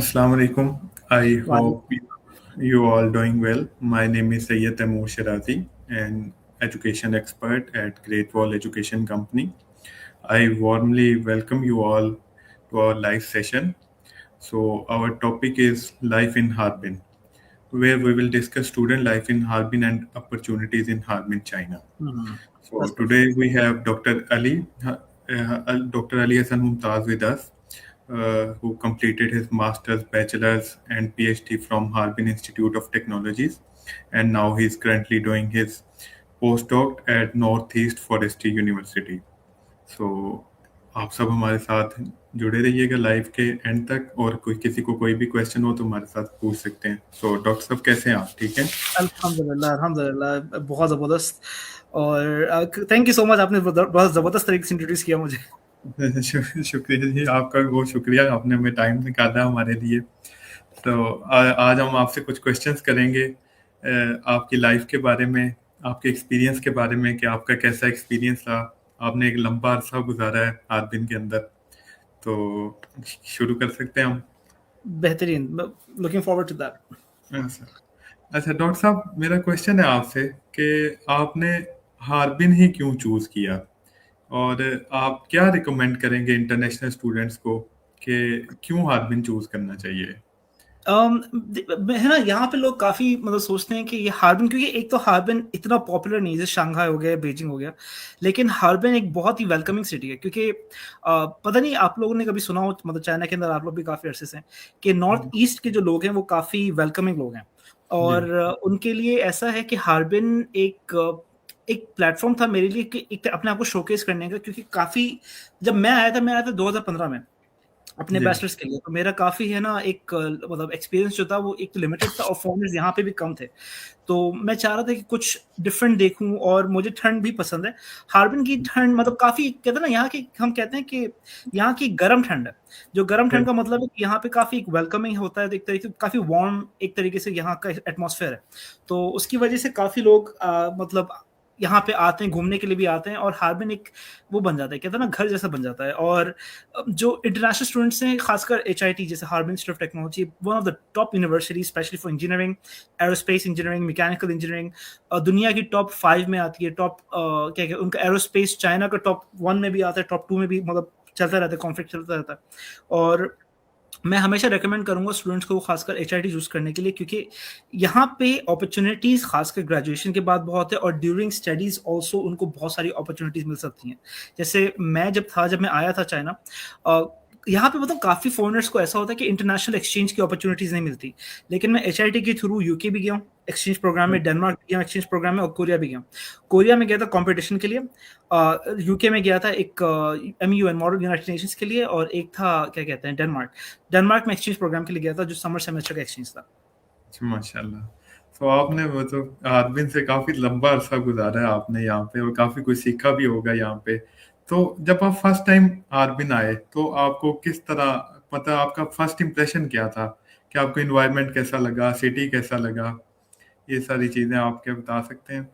Assalamu alaikum. I वाले hope you all doing well. My name is Sayyed Taimur Shirazi, an education expert at Great Wall Education Company. I warmly welcome you all to our live session. So our topic is life in Harbin, where we will discuss student life in Harbin and opportunities in Harbin, China. So that's perfect. today we have Dr. Ali Hassan Mumtaz with us, who completed his master's, bachelor's, and PhD from Harbin Institute of Technologies, and now he's currently doing his postdoc at Northeast Forestry University. So आप सब हमारे साथ जुड़े रहिएगा live के and तक, और कोई किसी को कोई भी क्वेश्चन हो तो हमारे साथ पूछ सकते हैं. सो डॉक्टर साहब कैसे हैं आप? ठीक हैं? अल्हम्दुलिल्लाह, अल्हम्दुलिल्लाह बहुत ज़बरदस्त और थैंक यू सो मच आपने बहुत ज़बरदस्त तरीके से इंट्रोड्यूस किया मुझे। शुक्रिया जी, आपका बहुत शुक्रिया, आपने हमें टाइम निकाला हमारे लिए. तो आज हम आपसे कुछ क्वेश्चंस करेंगे आपकी लाइफ के बारे में, आपके एक्सपीरियंस के बारे में कि आपका कैसा एक्सपीरियंस रहा. आपने एक लंबा अरसा गुजारा है हार्बिन के अंदर. तो शुरू कर सकते हैं हम. बेहतरीन, लुकिंग फॉरवर्ड टू दैट। अच्छा. अच्छा डॉक्टर साहब, मेरा क्वेश्चन है आपसे कि आपने हार्बिन ही क्यों चूज किया, और आप क्या रिकमेंड करेंगे इंटरनेशनल स्टूडेंट्स को कि क्यों हार्बिन चूज करना चाहिए? है ना, यहाँ पे लोग काफ़ी मतलब सोचते हैं कि ये हार्बिन, क्योंकि एक तो हार्बिन इतना पॉपुलर नहीं है जैसे शंघाई हो गया, बीजिंग हो गया, लेकिन हार्बिन एक बहुत ही वेलकमिंग सिटी है क्योंकि पता नहीं आप लोगों ने कभी सुना हो, मतलब चाइना के अंदर आप लोग भी काफ़ी अरसे से हैं कि नॉर्थ हम्म, ईस्ट के जो लोग हैं वो काफ़ी वेलकमिंग लोग हैं जी. और उनके लिए ऐसा है कि हार्बिन एक प्लेटफॉर्म था मेरे लिए कि एक अपने आप को शोकेस करने का, क्योंकि काफ़ी जब मैं आया था 2015 में अपने जी. बैचलर्स के लिए, तो मेरा काफ़ी है ना एक मतलब एक्सपीरियंस जो था वो एक तो लिमिटेड था और फॉरेनर्स यहाँ पे भी कम थे। तो मैं चाह रहा था कि कुछ डिफरेंट देखूँ और मुझे ठंड भी पसंद है। हार्बिन की ठंड मतलब काफ़ी कहते हैं ना, यहाँ की हम कहते हैं कि यहाँ की गरम ठंड है। जो गरम ठंड जी. का मतलब है कि यहाँ पे काफ़ी एक वेलकमिंग होता है, एक तरीके से काफ़ी वार्म एक तरीके से यहाँ का एटमॉस्फेयर है। तो उसकी वजह से काफ़ी लोग मतलब यहाँ पे आते हैं, घूमने के लिए भी आते हैं और हार्बिन एक वो बन जाता है, कहते हैं ना घर जैसा बन जाता है। और जो इंटरनेशनल स्टूडेंट्स हैं, खासकर एचआईटी जैसे Harbin institute of technology, one of the top university specially for engineering, aerospace engineering, mechanical engineering, दुनिया की टॉप 5 में आती है, टॉप क्या कहते हैं उनका एरोस्पेस चाइना का टॉप 1 में भी आता है, टॉप 2 में भी, मतलब चलता रहता है, कॉन्फ्लिक्ट चलता रहता है। और मैं हमेशा रेकमेंड करूँगा स्टूडेंट्स को खासकर एचआईटी चूज़ करने के लिए, क्योंकि यहाँ पे अपॉर्च्युनिटीज़ खासकर ग्रेजुएशन के बाद बहुत है और ड्यूरिंग स्टडीज़ ऑल्सो उनको बहुत सारी अपॉर्च्युनिटीज़ मिल सकती हैं। जैसे जब मैं आया था चाइना, अ, यहाँ पे मतलब काफ़ी फ़ॉरेनर्स को ऐसा होता है कि इंटरनेशनल एक्सचेंज की अपॉर्च्युनिटीज़ नहीं मिलती। लेकिन मैं एचआईटी के थ्रू यूके भी गया हूँ, एक्सचेंज प्रोग्राम में, डेनमार्क भी गया हूँ एक्सचेंज प्रोग्राम में, और कोरिया भी गया हूँ। कोरिया में गया था कॉम्पिटिशन के लिए, यूके में गया था एक एमयूएन मॉडल यूनाइटेड नेशंस के लिए, और एक था क्या कहते हैं डेनमार्क में एक्सचेंज प्रोग्राम के लिए गया था, जो समर सेमेस्टर का एक्सचेंज था। माशाल्लाह. तो आपने मतलब हार्बिन से काफी लंबा अरसा गुजारा है आपने यहाँ पे, और काफी कुछ सीखा भी होगा यहाँ पे. तो जब आप फर्स्ट टाइम हार्बिन आए तो आपको किस तरह, मतलब आपका फर्स्ट इम्प्रेशन क्या था, कि आपको इन्वायरमेंट कैसा लगा, सिटी कैसा लगा, ये सारी चीजें आप क्या बता सकते हैं?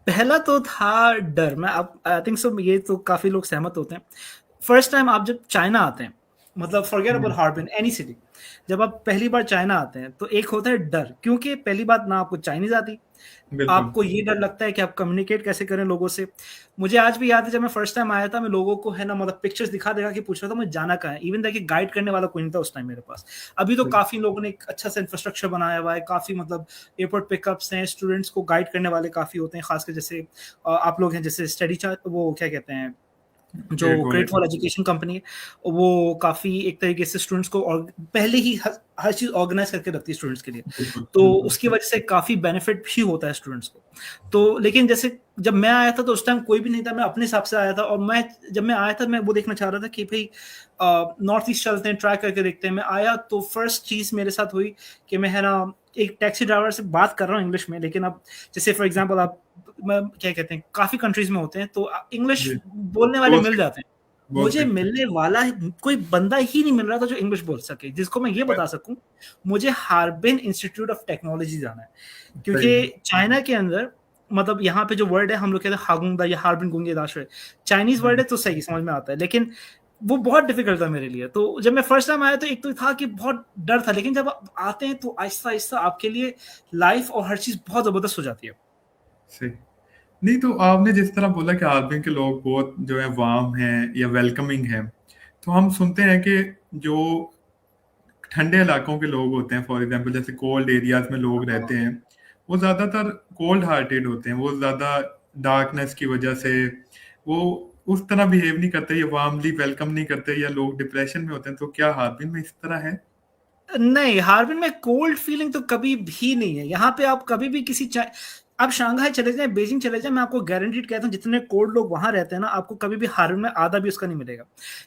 पहला तो था डर, मैं अब आई थिंक सो ये तो काफ़ी लोग सहमत होते हैं। फर्स्ट टाइम आप जब चाइना आते हैं, मतलब फॉरगेट अबाउट जी. हार्बिन, एनी सिटी, जब आप पहली बार चाइना आते हैं तो एक होता है डर, क्योंकि पहली बात ना आपको चाइनीज़ आती, बिल्कुल. आपको ये डर लगता है कि आप कम्युनिकेट कैसे करें लोगों से। मुझे आज भी याद है जब मैं फर्स्ट टाइम आया था, मैं लोगों को है ना मतलब पिक्चर्स दिखा-दिखा के पूछ रहा था मुझे जाना कहाँ है? इवन दैट कि गाइड करने वाला कोई नहीं था उस टाइम मेरे पास। अभी तो बिल्कुल. काफ़ी लोगों ने एक अच्छा सा इंफ्रास्ट्रक्चर बनाया हुआ है, काफ़ी मतलब एयरपोर्ट पिकअप्स हैं, स्टूडेंट्स को गाइड करने वाले काफ़ी होते हैं, खासकर जैसे आप लोग हैं जैसे स्टडी चार्ट, वो क्या कहते हैं, जो great wall great wall education. Education company है, वो काफ़ी एक तरीके से स्टूडेंट्स को और पहले ही हर चीज़ ऑर्गेनाइज़ करके रखती है स्टूडेंट्स के लिए। बिल्कुल, तो बिल्कुल. उसकी वजह से काफ़ी बेनिफिट भी होता है स्टूडेंट्स को। तो लेकिन जैसे जब मैं आया था तो उस टाइम कोई भी नहीं था, मैं अपने हिसाब से आया था, और जब मैं आया था मैं वो देखना चाह रहा था कि भई नॉर्थ ईस्ट चलते हैं, ट्राई करके देखते हैं। मैं आया तो फर्स्ट चीज़ मेरे साथ हुई कि मैं है ना एक टैक्सी ड्राइवर से बात कर रहा हूँ इंग्लिश में, लेकिन अब जैसे फॉर एग्ज़ाम्पल आप मैं क्या कहते हैं, काफ़ी कंट्रीज़ में होते हैं तो इंग्लिश जी. बोलने वाले बोल मिल सकते जाते हैं। बोल मुझे सकते हैं. मिलने वाला कोई बंदा ही नहीं मिल रहा था जो इंग्लिश बोल सके, जिसको मैं ये बता सकूँ, मुझे हार्बिन इंस्टीट्यूट ऑफ टेक्नोलॉजी जाना है। सही है. क्योंकि चाइना के अंदर मतलब यहाँ पे जो वर्ड है हम लोग कहते हैं हागुंगदा या हार्बिन गुंगे दाशे, चाइनीज़ वर्ड हम्म, है तो सही समझ में आता है, लेकिन वो बहुत डिफिकल्ट था मेरे लिए। तो जब मैं फर्स्ट टाइम आया तो एक तो था कि बहुत डर था, लेकिन जब आप आते हैं तो आहिस्ता आहिस्ता आपके लिए लाइफ और हर चीज़ बहुत ज़बरदस्त हो जाती है। सही। नहीं, तो आपने जिस तरह बोला कि हार्बिन के लोग बहुत जो है वार्म हैं या वेलकमिंग हैं, तो हम सुनते हैं कि जो ठंडे इलाकों के लोग होते हैं, फॉर एग्जांपल जैसे कोल्ड एरियाज में लोग रहते हैं, वो ज़्यादातर कोल्ड हार्टेड होते हैं, वो ज़्यादा डार्कनेस की वजह से वो उस तरह बिहेव नहीं करते या वार्मली वेलकम नहीं करते, या लोग डिप्रेशन में होते हैं। तो क्या हार्बिन में इस तरह है? नहीं, हार्बिन में कोल्ड फीलिंग तो कभी भी नहीं है। यहाँ पे आप कभी भी आप शंघाई चले जाएँ, बीजिंग चले जाएँ, मैं आपको गारंटीड कहता हूँ जितने कोल्ड लोग वहाँ रहते हैं ना, आपको कभी भी हार्बिन में आधा भी उसका नहीं मिलेगा।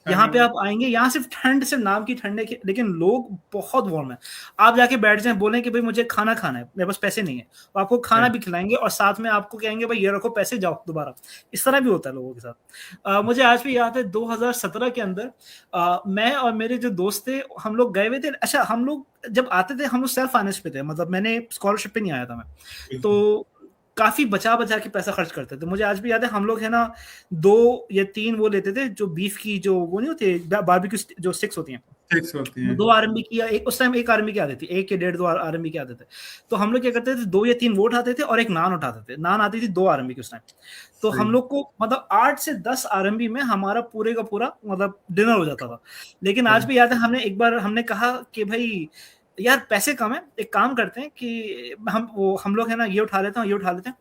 यहाँ पे ठंड। आप आएँगे, यहाँ सिर्फ़ ठंड सिर्फ़ नाम की ठंड है कि लेकिन लोग बहुत वार्म हैं। आप जाके बैठ जाएँ, बोलें कि भई मुझे खाना खाना है, मेरे पास पैसे नहीं है। वो आपको खाना भी खिलाएँगे और साथ में आपको कहेंगे भई ये रखो पैसे जाओ दोबारा। इस तरह भी होता है लोगों के साथ। मुझे आज भी याद है 2017 के अंदर मैं और मेरे जो दोस्त थे, हम लोग गए हुए थे। अच्छा, हम लोग जब आते थे, हम लोग सेल्फ फाइनेंस पे थे, मतलब मैंने स्कॉलरशिप पे नहीं आया था मैं। तो बिल्कुल। काफ़ी बचा-बचा के पैसा खर्च करते थे। मुझे आज भी याद है, हम लोग है ना 2 या 3 वो लेते थे, जो बीफ की जो वो नहीं होती है, बारबेक्यू जो स्टिक्स होती हैं। फिक्स होती वो हैं। 2 आरएमबी की या एक उस टाइम 1 आरएमबी की आती थी। 1 या डेढ़ 2 आरएमबी की आते थे। तो हम लोग क्या करते थे, 2 या 3 वो उठाते थे और 1 नान उठाते थे। नान आती थी 2 आरएमबी की उस टाइम। तो सही। हम लोग को मतलब 8 से 10 आरएमबी में हमारा पूरे का पूरा मतलब डिनर हो जाता था। लेकिन आज सही। भी याद है, हमने एक बार हमने कहा कि भई यार पैसे कम हैं, एक काम करते हैं कि हम लोग है ना ये उठा लेते हैं, ये उठा लेते हैं।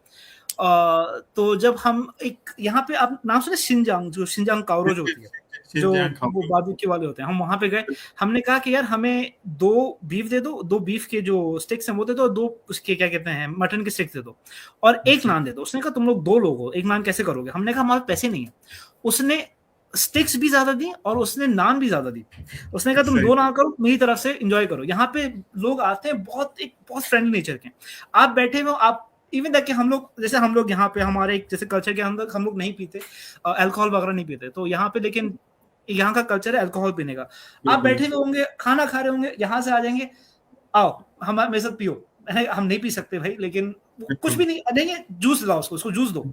तो जब हम एक यहाँ पे आप नाम सुने शिनजांग, जो शिनजांग काओरो जो होती है, जो शिनजांग वो खाओ। बारबेक्यू वाले होते हैं, हम वहाँ पे गए। हमने कहा कि यार हमें 2 बीफ दे दो, 2 बीफ के जो स्टिक्स हैं वो दे दो, और 2 उसके क्या कहते हैं मटन के स्टिक्स दे दो और 1 सही। नान दे दो। उसने कहा तुम लोग 2 लोग हो, 1 नान कैसे करोगे? हमने कहा हमारे पास पैसे नहीं है। उसने स्टिक्स भी ज़्यादा दी और उसने नान भी ज़्यादा दी। उसने कहा तुम सही। 2 नान करो, मेरी तरफ से एन्जॉय करो। यहाँ पे लोग आते हैं बहुत फ्रेंडली नेचर के। आप बैठे हुए हो, आप इवन दैट कि हम लोग यहाँ पे हमारे एक जैसे कल्चर के अंदर हम लोग नहीं पीते, अल्कोहल वगैरह नहीं पीते। तो यहाँ पे लेकिन यहाँ का कल्चर है अल्कोहल पीने का। आप बिल्कुल। बैठे हुए होंगे, खाना खा रहे होंगे, यहाँ से आ जाएँगे, आओ मेरे साथ पियो। हम नहीं पी सकते भाई, लेकिन वो कुछ बिल्कुल। भी नहीं देंगे, जूस लाओ उसको जूस दो।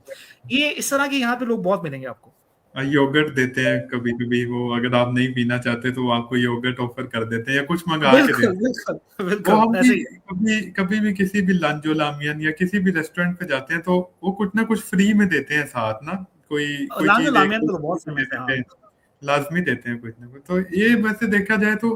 ये इस तरह के यहाँ पे लोग बहुत मिलेंगे आपको। योगर्ट देते हैं कभी कभी, वो अगर आप नहीं पीना चाहते तो वो आपको योगर्ट ऑफर कर देते हैं या कुछ मंगा के बिल्कुल, देते हैं। बिल्कुल, वो बिल्कुल, हम भी ऐसे ही है। कभी कभी भी किसी भी लंजो लामियन या किसी भी रेस्टोरेंट पे जाते हैं तो वो कुछ ना कुछ फ्री में देते हैं साथ ना। कोई कोई लांग चीज एक लामियन तो तो फ्री बहुत में दे फेमस है, देते हाँ। हैं, लाजमी देते हैं कुछ ना कुछ। तो ये वैसे देखा जाए तो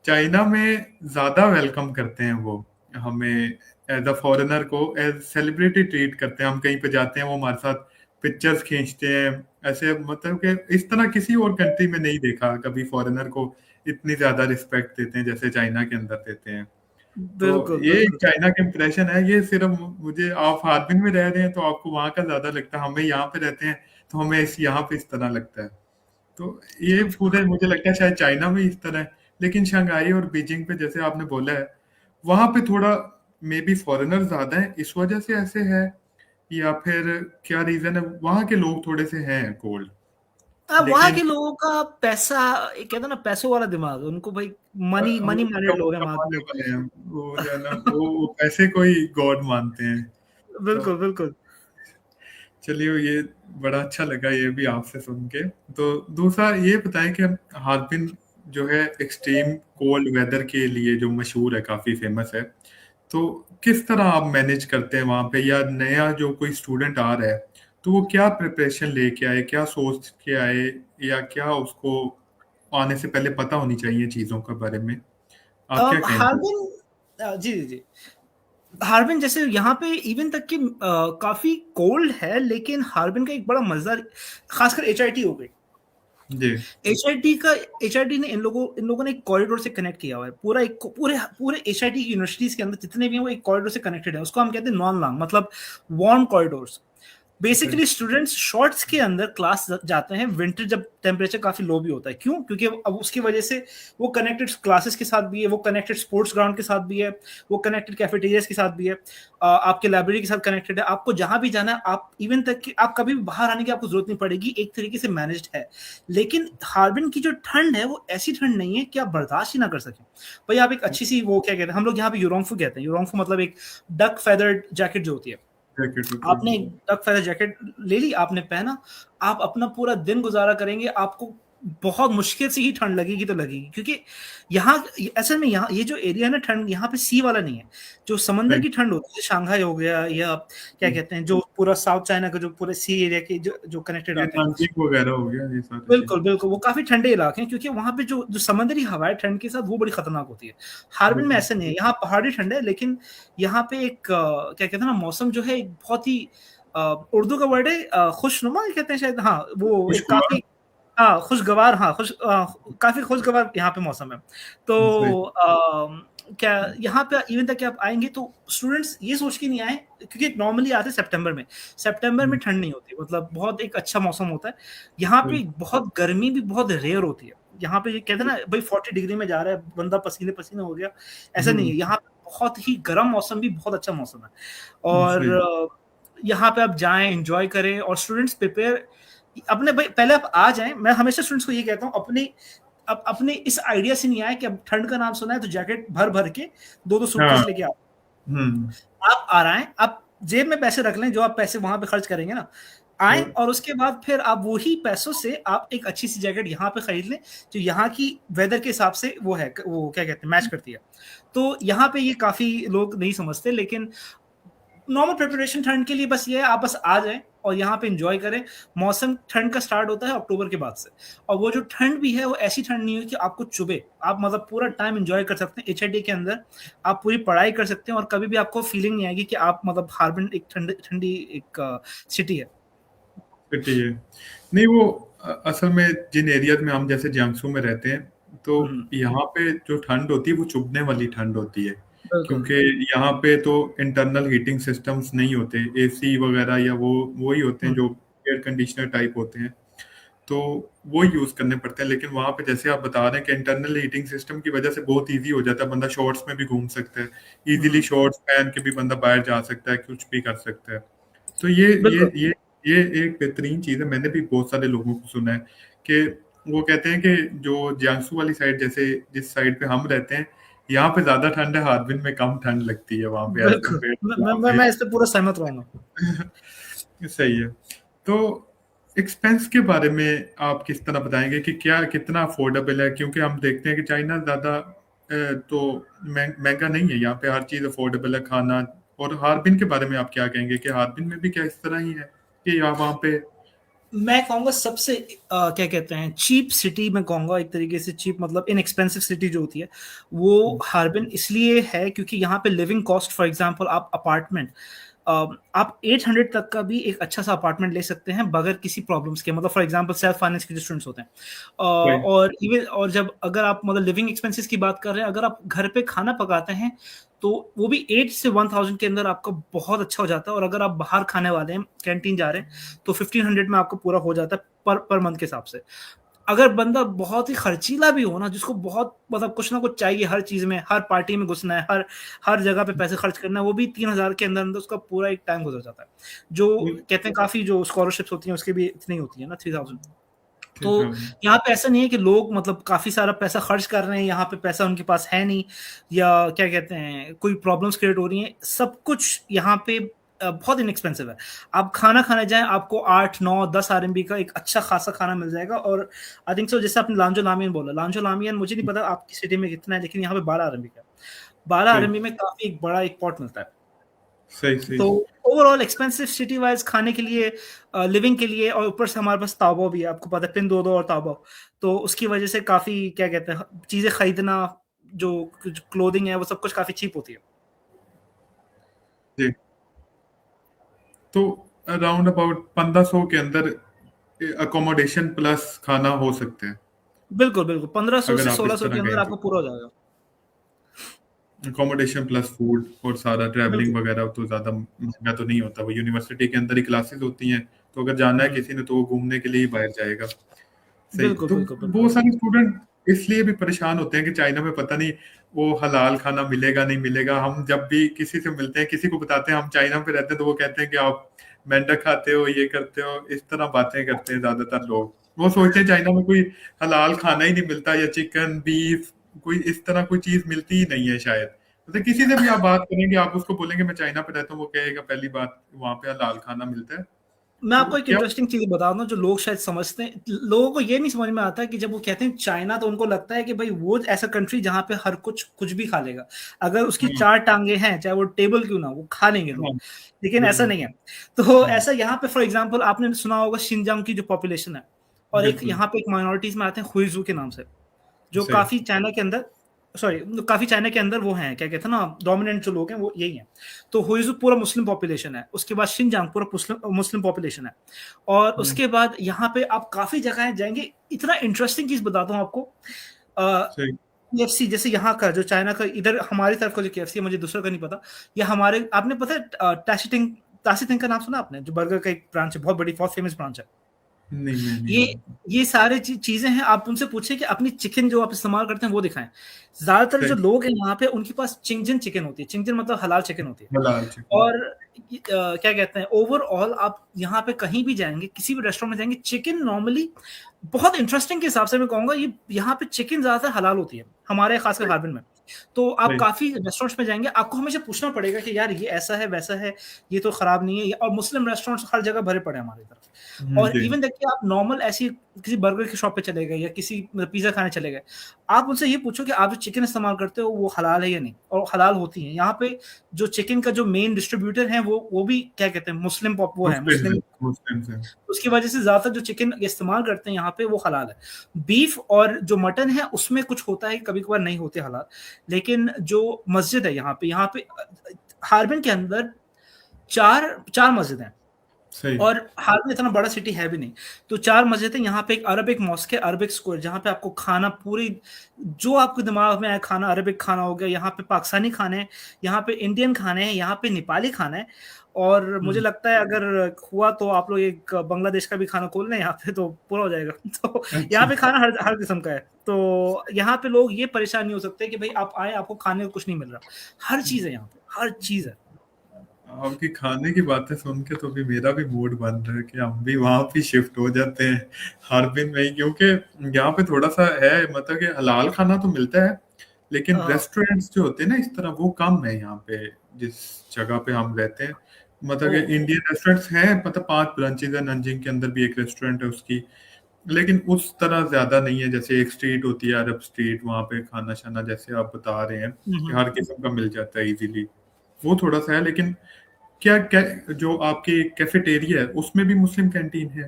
चाइना में ज्यादा वेलकम करते हैं वो हमें, एज अ फॉरेनर को एज सेलिब्रिटी ट्रीट करते हैं। हम कहीं पे जाते हैं वो हमारे साथ पिक्चर्स खींचते हैं, ऐसे मतलब कि इस तरह किसी और कंट्री में नहीं देखा कभी फॉरेनर को इतनी ज्यादा रिस्पेक्ट देते हैं जैसे चाइना के अंदर देते हैं। तो बिल्कुल, ये बिल्कुल। चाइना का इम्प्रेशन है। ये सिर्फ मुझे, आप हार्बिन में रह रहे हैं तो आपको वहां का ज्यादा लगता है, हमें यहाँ पे रहते हैं तो हमें यहाँ पे इस तरह लगता है। तो ये पूरे मुझे लगता है शायद चाइना में इस तरह है। लेकिन शंघाई और बीजिंग पे जैसे आपने बोला है, वहां पे थोड़ा मे बी फॉरेनर ज्यादा है इस वजह से ऐसे है, या फिर क्या रीजन है? वहां के लोग थोड़े से हैं कोल्ड। वहाँ लेकिन के लोगों का पैसा, ये कहते हैं ना पैसों वाला दिमाग, उनको भाई मनी वो मनी माइंडेड लोग हैं वहाँ के कमाने लोग। वाले हैं, वो जो है ना, वो पैसे को ही गॉड मानते हैं। तो बिल्कुल, बिल्कुल। चलिए, ये बड़ा अच्छा लगा ये भी आपसे सुन के। तो दूसरा ये बताएं कि हार्बिन जो है एक्सट्रीम कोल्ड वेदर के लिए जो मशहूर है, काफी फेमस है, तो किस तरह आप मैनेज करते हैं वहां पे? या नया जो कोई स्टूडेंट आ रहा है तो वो क्या प्रिपरेशन लेके आए, क्या सोच के आए, या क्या उसको आने से पहले पता होनी चाहिए चीजों के बारे में? आप क्या कहेंगे? हार्बिन, जी, जी, जी। हार्बिन जैसे यहाँ पे इवन तक कि काफ़ी कोल्ड है, लेकिन हार्बिन का एक बड़ा मज़ेदार, ख़ासकर एचआईटी हो गई। जी। एचआईटी ने इन लोगों ने एक कॉरिडोर से कनेक्ट किया हुआ है। पूरे पूरे एचआईटी की यूनिवर्सिटीज़ के अंदर जितने भी हैं वो एक कॉरिडोर से कनेक्टेड है। उसको हम कहते हैं नॉन लॉन्ग, मतलब वार्म कॉरिडोर्स। सही। बेसिकली स्टूडेंट्स शॉर्ट्स के अंदर क्लास जाते हैं विंटर, जब टेम्परेचर काफी लो भी होता है। क्यों? क्योंकि अब उसकी वजह से वो कनेक्टेड क्लासेस के साथ भी है, वो कनेक्टेड स्पोर्ट्स ग्राउंड के साथ भी है, वो कनेक्टेड कैफेटेरियाज के साथ भी है, आपके लाइब्रेरी के साथ कनेक्टेड है। आपको जहां भी जाना है, आप इवन तक कि आप कभी भी बाहर आने की आपको जरूरत नहीं पड़ेगी, एक तरीके से मैनेज्ड है। लेकिन हार्बिन की जो ठंड है वो ऐसी ठंड नहीं है कि आप बर्दाश्त ही ना कर सकें। भाई आप एक अच्छी सी वो क्या कहते हैं, हम लोग यहाँ पे यूरोंगफू कहते हैं। यूरोंगफू मतलब एक डक फेदर्ड जैकेट जो होती है। जैकेट होती है। आपने एक डक फेदर जैकेट ले ली, आपने पहना, आप अपना पूरा दिन गुजारा करेंगे, आपको बहुत मुश्किल से ही ठंड लगेगी तो लगेगी, क्योंकि यहाँ असल में यहाँ ये जो एरिया है ना, ठंड यहाँ पे सी वाला नहीं है। जो समंदर राइट। की ठंड होती है, शंघाई हो गया या क्या कहते हैं, जो पूरा साउथ चाइना का जो पूरे सी एरिया के जो जो कनेक्टेड ये आते हैं, नानकिंग वगैरह हो गया, ये सारी चीज। बिल्कुल, बिल्कुल, वो काफ़ी ठंडे इलाके हैं, क्योंकि वहाँ पे जो जो समुद्री हवा है ठंड के साथ, वो बड़ी खतरनाक होती है। हार्बिन में बिल्कुल। ऐसा नहीं है, यहाँ पहाड़ी ठंड है, लेकिन यहाँ पे एक क्या कहते हैं ना, मौसम जो है एक बहुत ही अ, उर्दू का वर्ड है खुशनुमा कहते हैं शायद, हाँ, वो एक खुशगवार। काफ़ी, हाँ, खुशगवार, हाँ, काफ़ी खुशगवार यहाँ पे मौसम है। सही। तो क्या यहाँ पे इवन तक कि आप आएँगे तो स्टूडेंट्स ये सोच के नहीं आए, क्योंकि नॉर्मली आते हैं सितंबर में। सितंबर में ठंड नहीं होती, मतलब बहुत एक अच्छा मौसम होता है। यहाँ पे बिल्कुल। बहुत गर्मी भी बहुत रेयर होती है। यहाँ पे ये कहते हैं ना भाई 40 डिग्री में जा रहा है, बंदा पसीने-पसीने हो गया, ऐसा नहीं हम्म। है। यहाँ पे बहुत ही गर्म मौसम भी बहुत अच्छा मौसम है। और सही। यहाँ पे आप जाएँ, एन्जॉय करें, और स्टूडेंट्स प्रिपेयर अपने भाई पहले आप आ जाएँ, मैं हमेशा स्टूडेंट्स को ये कहता हूँ, अपने इस आइडिया से नहीं आए कि अब ठंड का नाम सुना है तो जैकेट भर-भर के 2-2 हाँ। सूटकेस लेके आओ। हम्म। आप आ रहे हैं, आप जेब में पैसे रख लें, जो आप पैसे वहाँ पे खर्च करेंगे ना, आएँ, और और उसके बाद फिर आप वही पैसों से आप एक अच्छी-सी जैकेट यहाँ पे खरीद लें, जो यहाँ की वेदर के हिसाब से वो है, वो क्या कहते हैं, मैच करती है। तो यहाँ पे ये काफ़ी लोग नहीं समझते, लेकिन नॉर्मल प्रिपरेशन ठंड के लिए बस ये है, आप बस आ जाएँ और यहाँ पे एन्जॉय करें। मौसम ठंड का स्टार्ट होता है अक्टूबर के बाद से, और वो जो ठंड भी है, वो ऐसी ठंड नहीं है कि आपको चुभे। आप मतलब पूरा टाइम एन्जॉय कर सकते हैं। एचआईटी के अंदर आप पूरी पढ़ाई कर सकते हैं, और कभी भी आपको फीलिंग नहीं आएगी कि आप मतलब हार्बिन एक ठंडी एक सिटी है। सिटी है। नहीं वो असल में जिन एरियाज में हम जैसे जियांगसू में रहते हैं, तो हुँ, यहाँ पे जो ठंड होती है वो चुभने वाली ठंड होती है। बिल्कुल। क्योंकि यहाँ पे तो इंटरनल हीटिंग सिस्टम्स नहीं होते, एसी वगैरह, या वो ही होते हैं हुँ, जो एयर कंडीशनर टाइप होते हैं, तो वो यूज करने पड़ते हैं। लेकिन वहाँ पे जैसे आप बता रहे हैं कि इंटरनल हीटिंग सिस्टम की वजह से बहुत इजी हो जाता है, बंदा शॉर्ट्स में भी घूम सकता है, इजीली हुँ, शॉर्ट्स पहन के भी बंदा बाहर जा सकता है, कुछ भी कर सकता है। तो ये बिल्कुल। ये ये एक बेहतरीन चीज़ है। मैंने भी बहुत सारे लोगों को सुना है कि वो कहते हैं कि जो जियांगसू वाली साइड, जैसे जिस साइड पे हम रहते हैं, यहाँ पे ज़्यादा ठंड है, हार्बिन में कम ठंड लगती है वहाँ पे, एज़ बिल्कुल, कम्पेयर मैं टू मैं वहाँ मैं पे। मैं इस पे पूरा सहमत रहूँगा। सही है। तो एक्सपेंस के बारे में आप किस तरह बताएँगे कि क्या कितना अफ़ोर्डेबल है? क्योंकि हम देखते हैं कि चाइना ज़्यादा तो महँगा नहीं है, यहाँ पे हर चीज़ अफ़ोर्डेबल है, खाना। और हार्बिन के बारे में आप क्या कहेंगे कि हार्बिन में भी क्या इस तरह ही है कि या वहाँ पे? मैं कहूँगा सबसे क्या कहते हैं, चीप सिटी मैं कहूँगा, एक तरीके से चीप मतलब इनएक्सपेंसिव सिटी जो होती है, वो हार्बिन इसलिए है क्योंकि यहाँ पे लिविंग कॉस्ट, फॉर एग्ज़ाम्पल आप अपार्टमेंट, आप 800 तक का भी एक अच्छा-सा अपार्टमेंट ले सकते हैं बगैर किसी प्रॉब्लम्स के, मतलब फॉर एग्ज़ाम्पल सेल्फ फाइनेंस के जो स्टूडेंट्स होते हैं। राइट। और इवन, और जब अगर आप मतलब लिविंग एक्सपेंसेस की बात कर रहे हैं, अगर आप घर पे खाना पकाते हैं, तो वो भी 8 से 1000 के अंदर आपका बहुत अच्छा हो जाता है, और अगर आप बाहर खाने वाले हैं, कैंटीन जा रहे हैं, तो 1500 में आपको पूरा हो जाता है पर मंथ के हिसाब से। अगर बंदा बहुत ही खर्चीला भी हो ना, जिसको बहुत मतलब कुछ ना कुछ चाहिए हर चीज़ में, हर पार्टी में घुसना है, हर हर जगह पे पैसे खर्च करना है, वो भी 3000 के अंदर-अंदर उसका पूरा एक टाइम गुज़र जाता है। जो कहते हैं काफ़ी जो स्कॉलरशिप्स होती हैं, उसकी भी इतनी होती है ना, 3000। तो ठीक है। यहाँ पे ऐसा नहीं है कि लोग मतलब काफ़ी सारा पैसा खर्च कर रहे हैं, यहाँ पे पैसा उनके पास है नहीं, या क्या कहते हैं, कोई प्रॉब्लम्स क्रिएट हो रही हैं। सब कुछ यहाँ पे बहुत इनएक्सपेंसिव है। आप खाना खाने जाएँ, आपको 8, 9, 10 आरएमबी का एक अच्छा खासा खाना मिल जाएगा, और आई थिंक सो जैसे आपने लांचो लामियन बोला, लांचो लामियन मुझे नहीं पता आपकी सिटी में कितना है, लेकिन यहाँ पे 12 आरएमबी का है। 12 सही, आरएमबी में काफ़ी एक बड़ा एक पॉट मिलता है। सही, सही। तो ओवरऑल एक्सपेंसिव सिटी वाइज़ खाने के लिए, लिविंग के लिए, और ऊपर से हमारे पास ताओबाओ भी है, आपको पता है पिनदोदो और ताओबाओ। तो उसकी वजह से काफ़ी क्या कहते हैं, चीज़ें खरीदना, जो कुछ क्लोथिंग है, वो सब कुछ काफ़ी चीप होती है। जी। तो अराउंड अबाउट 1500 के अंदर अकोमोडेशन प्लस खाना हो सकते हैं, बिल्कुल, बिल्कुल, 1500 अगर से आप इस 1600 के तरह अंदर कहें तो। आपको पूरा हो जाएगा। अकोमोडेशन प्लस फूड और सारा ट्रैवलिंग बिल्कुल। वगैरह तो ज़्यादा महँगा तो नहीं होता। वो यूनिवर्सिटी के अंदर ही क्लासेस होती हैं, तो अगर जाना है हुँ, किसी ने तो वो घूमने के लिए ही बाहर जाएगा। सही। बिल्कुल, तो बिल्कुल, बिल्कुल। बहुत सारे स्टूडेंट इसलिए भी परेशान होते हैं कि चाइना में पता नहीं वो हलाल खाना मिलेगा नहीं मिलेगा। हम जब भी किसी से मिलते हैं, किसी को बताते हैं हम चाइना में रहते हैं, तो वो कहते हैं कि आप मेंढक खाते हो, ये करते हो, इस तरह बातें करते हैं ज्यादातर लोग। वो सोचते हैं चाइना में कोई हलाल खाना ही नहीं मिलता, या चिकन बीफ कोई इस तरह कोई चीज मिलती ही नहीं है शायद। मतलब किसी से भी आप बात करेंगे, आप उसको बोलेंगे मैं चाइना पे रहता हूँ, वो कहेगा पहली बात वहां पे हलाल खाना मिलता है। मैं तो आपको एक क्या? इंटरेस्टिंग चीज़ बता दूँ जो लोग शायद समझते हैं, लोगों को ये नहीं समझ में आता कि जब वो कहते हैं चाइना तो उनको लगता है कि भाई वो ऐसा कंट्री जहाँ पे हर कुछ भी खा लेगा। अगर उसकी हाँ 4 टाँगे हैं, चाहे वो टेबल क्यों ना हो, वो खा लेंगे लोग। हाँ, लेकिन ऐसा बिल्कुल। नहीं है। तो हम्म, ऐसा यहाँ पे फॉर एग्ज़ाम्पल आपने सुना होगा शिनजांग की जो पॉपुलेशन है और एक बिल्कुल यहाँ पे एक माइनॉरिटीज़ में आते हैं हुइज़ू के नाम से। जो सही। काफ़ी चाइना के अंदर सॉरी काफ़ी चाइना के अंदर वो हैं, क्या कहते हैं ना डोमिनेंट जो लोग हैं वो यही हैं। तो हुइज़ू पूरा मुस्लिम पॉपुलेशन है, उसके बाद शिनजांग पूरा मुस्लिम मुस्लिम पॉपुलेशन है और हम्म, उसके बाद यहाँ पे आप काफ़ी जगहें जाएँगे, इतना इंटरेस्टिंग चीज़ बताता हूँ आपको सही। केएफसी जैसे यहाँ का जो चाइना का इधर हमारी तरफ का जो केएफसी है मुझे दूसरा का नहीं पता। या हमारे आपने पता है ताशितिंग का नाम सुना आपने? जो बर्गर का एक ब्रांच है, बहुत बड़ी बहुत फेमस ब्रांच है। नहीं, मैं नहीं ये जानता। ये सारे चीज़ें हैं, आप उनसे पूछिए कि अपनी चिकन जो आप इस्तेमाल करते हैं वो दिखाएँ। ज़्यादातर जो सही। लोग हैं यहाँ पे उनके पास चिंगजन चिकन होती है, चिंगजन मतलब हलाल चिकन होती है। हलाल चिकन। और क्या कहते हैं ओवरऑल आप यहाँ पे कहीं भी जाएँगे, किसी भी रेस्टोरेंट में जाएँगे, चिकन नॉर्मली बहुत इंटरेस्टिंग के हिसाब से मैं कहूँगा ये यहाँ पे चिकन ज़्यादातर हलाल होती है, हमारे खासकर सही। हार्बिन में। तो आप सही। काफ़ी रेस्टोरेंट्स में जाएँगे, आपको हमेशा पूछना पड़ेगा कि यार ये ऐसा है, वैसा है, ये तो खराब नहीं है और मुस्लिम रेस्टोरेंट्स हर जगह भरे पड़े हैं हमारी तरफ। और जी। इवन देखिए आप नॉर्मल ऐसी किसी बर्गर की शॉप पे चले गए या किसी मतलब पिज़्ज़ा खाने चले गए, आप उनसे ये पूछो कि आप जो चिकन इस्तेमाल करते हो वो हलाल है या नहीं? और हलाल होती है। यहाँ पे जो चिकन का जो मेन डिस्ट्रीब्यूटर है वो भी क्या कहते हैं मुस्लिम वो है मुस्लिम है, मुस्लिम मुस्लिम है। उसकी वजह से ज़्यादातर जो चिकन इस्तेमाल करते हैं यहाँ पे वो हलाल है। बीफ और जो मटन है उसमें कुछ होता है, कभी-कभार नहीं होते हलाल। लेकिन जो मस्जिद है यहाँ पे हार्बिन के अंदर 4 मस्जिद हैं। सही। और हाल में इतना बड़ा सिटी है भी नहीं। तो 4 मस्जिदें यहाँ पे एक अरबिक मॉस्क है, अरबिक स्क्वायर जहाँ पे आपको खाना पूरी जो आपके दिमाग में आए खाना अरबिक खाना हो गया, यहाँ पे पाकिस्तानी खाने हैं, यहाँ पे इंडियन खाने हैं, यहाँ पे नेपाली खाना है और मुझे हुँ, लगता है अगर हुआ तो आप लोग एक बांग्लादेश का भी खाना खोल लें यहाँ पे तो पूरा हो जाएगा। तो यहाँ अच्छा। पे खाना हर हर किस्म का है। तो यहाँ पे लोग ये परेशान नहीं हो सकते कि भई आप आए आपको खाने को कुछ नहीं मिल रहा। हर चीज़ है यहाँ पे, हर चीज़ है। आपकी खाने की बातें सुन के तो भी मेरा भी मूड बन रहा है कि हम भी वहाँ पे शिफ्ट हो जाते हैं, हार्बिन में ही, क्योंकि यहाँ पे थोड़ा-सा है मतलब कि हलाल खाना तो मिलता है, लेकिन हाँ, रेस्टोरेंट्स जो होते हैं ना इस तरह वो कम है यहाँ पे, जिस जगह पे हम रहते हैं। मतलब कि ओह! इंडियन रेस्टोरेंट्स हैं, मतलब 5 ब्रांचेज़ हैं, नंजिंग के अंदर भी एक रेस्टोरेंट है उसकी, लेकिन उस तरह ज़्यादा नहीं है। जैसे एक स्ट्रीट होती है अरब स्ट्रीट, वहाँ पे खाना-शाना जैसे आप बता रहे हैं हुँ, कि हुँ। हर किस्म का मिल जाता है ईज़िली, वो थोड़ा-सा है। लेकिन क्या क्या जो आपकी कैफेटेरिया है उसमें भी मुस्लिम कैंटीन है?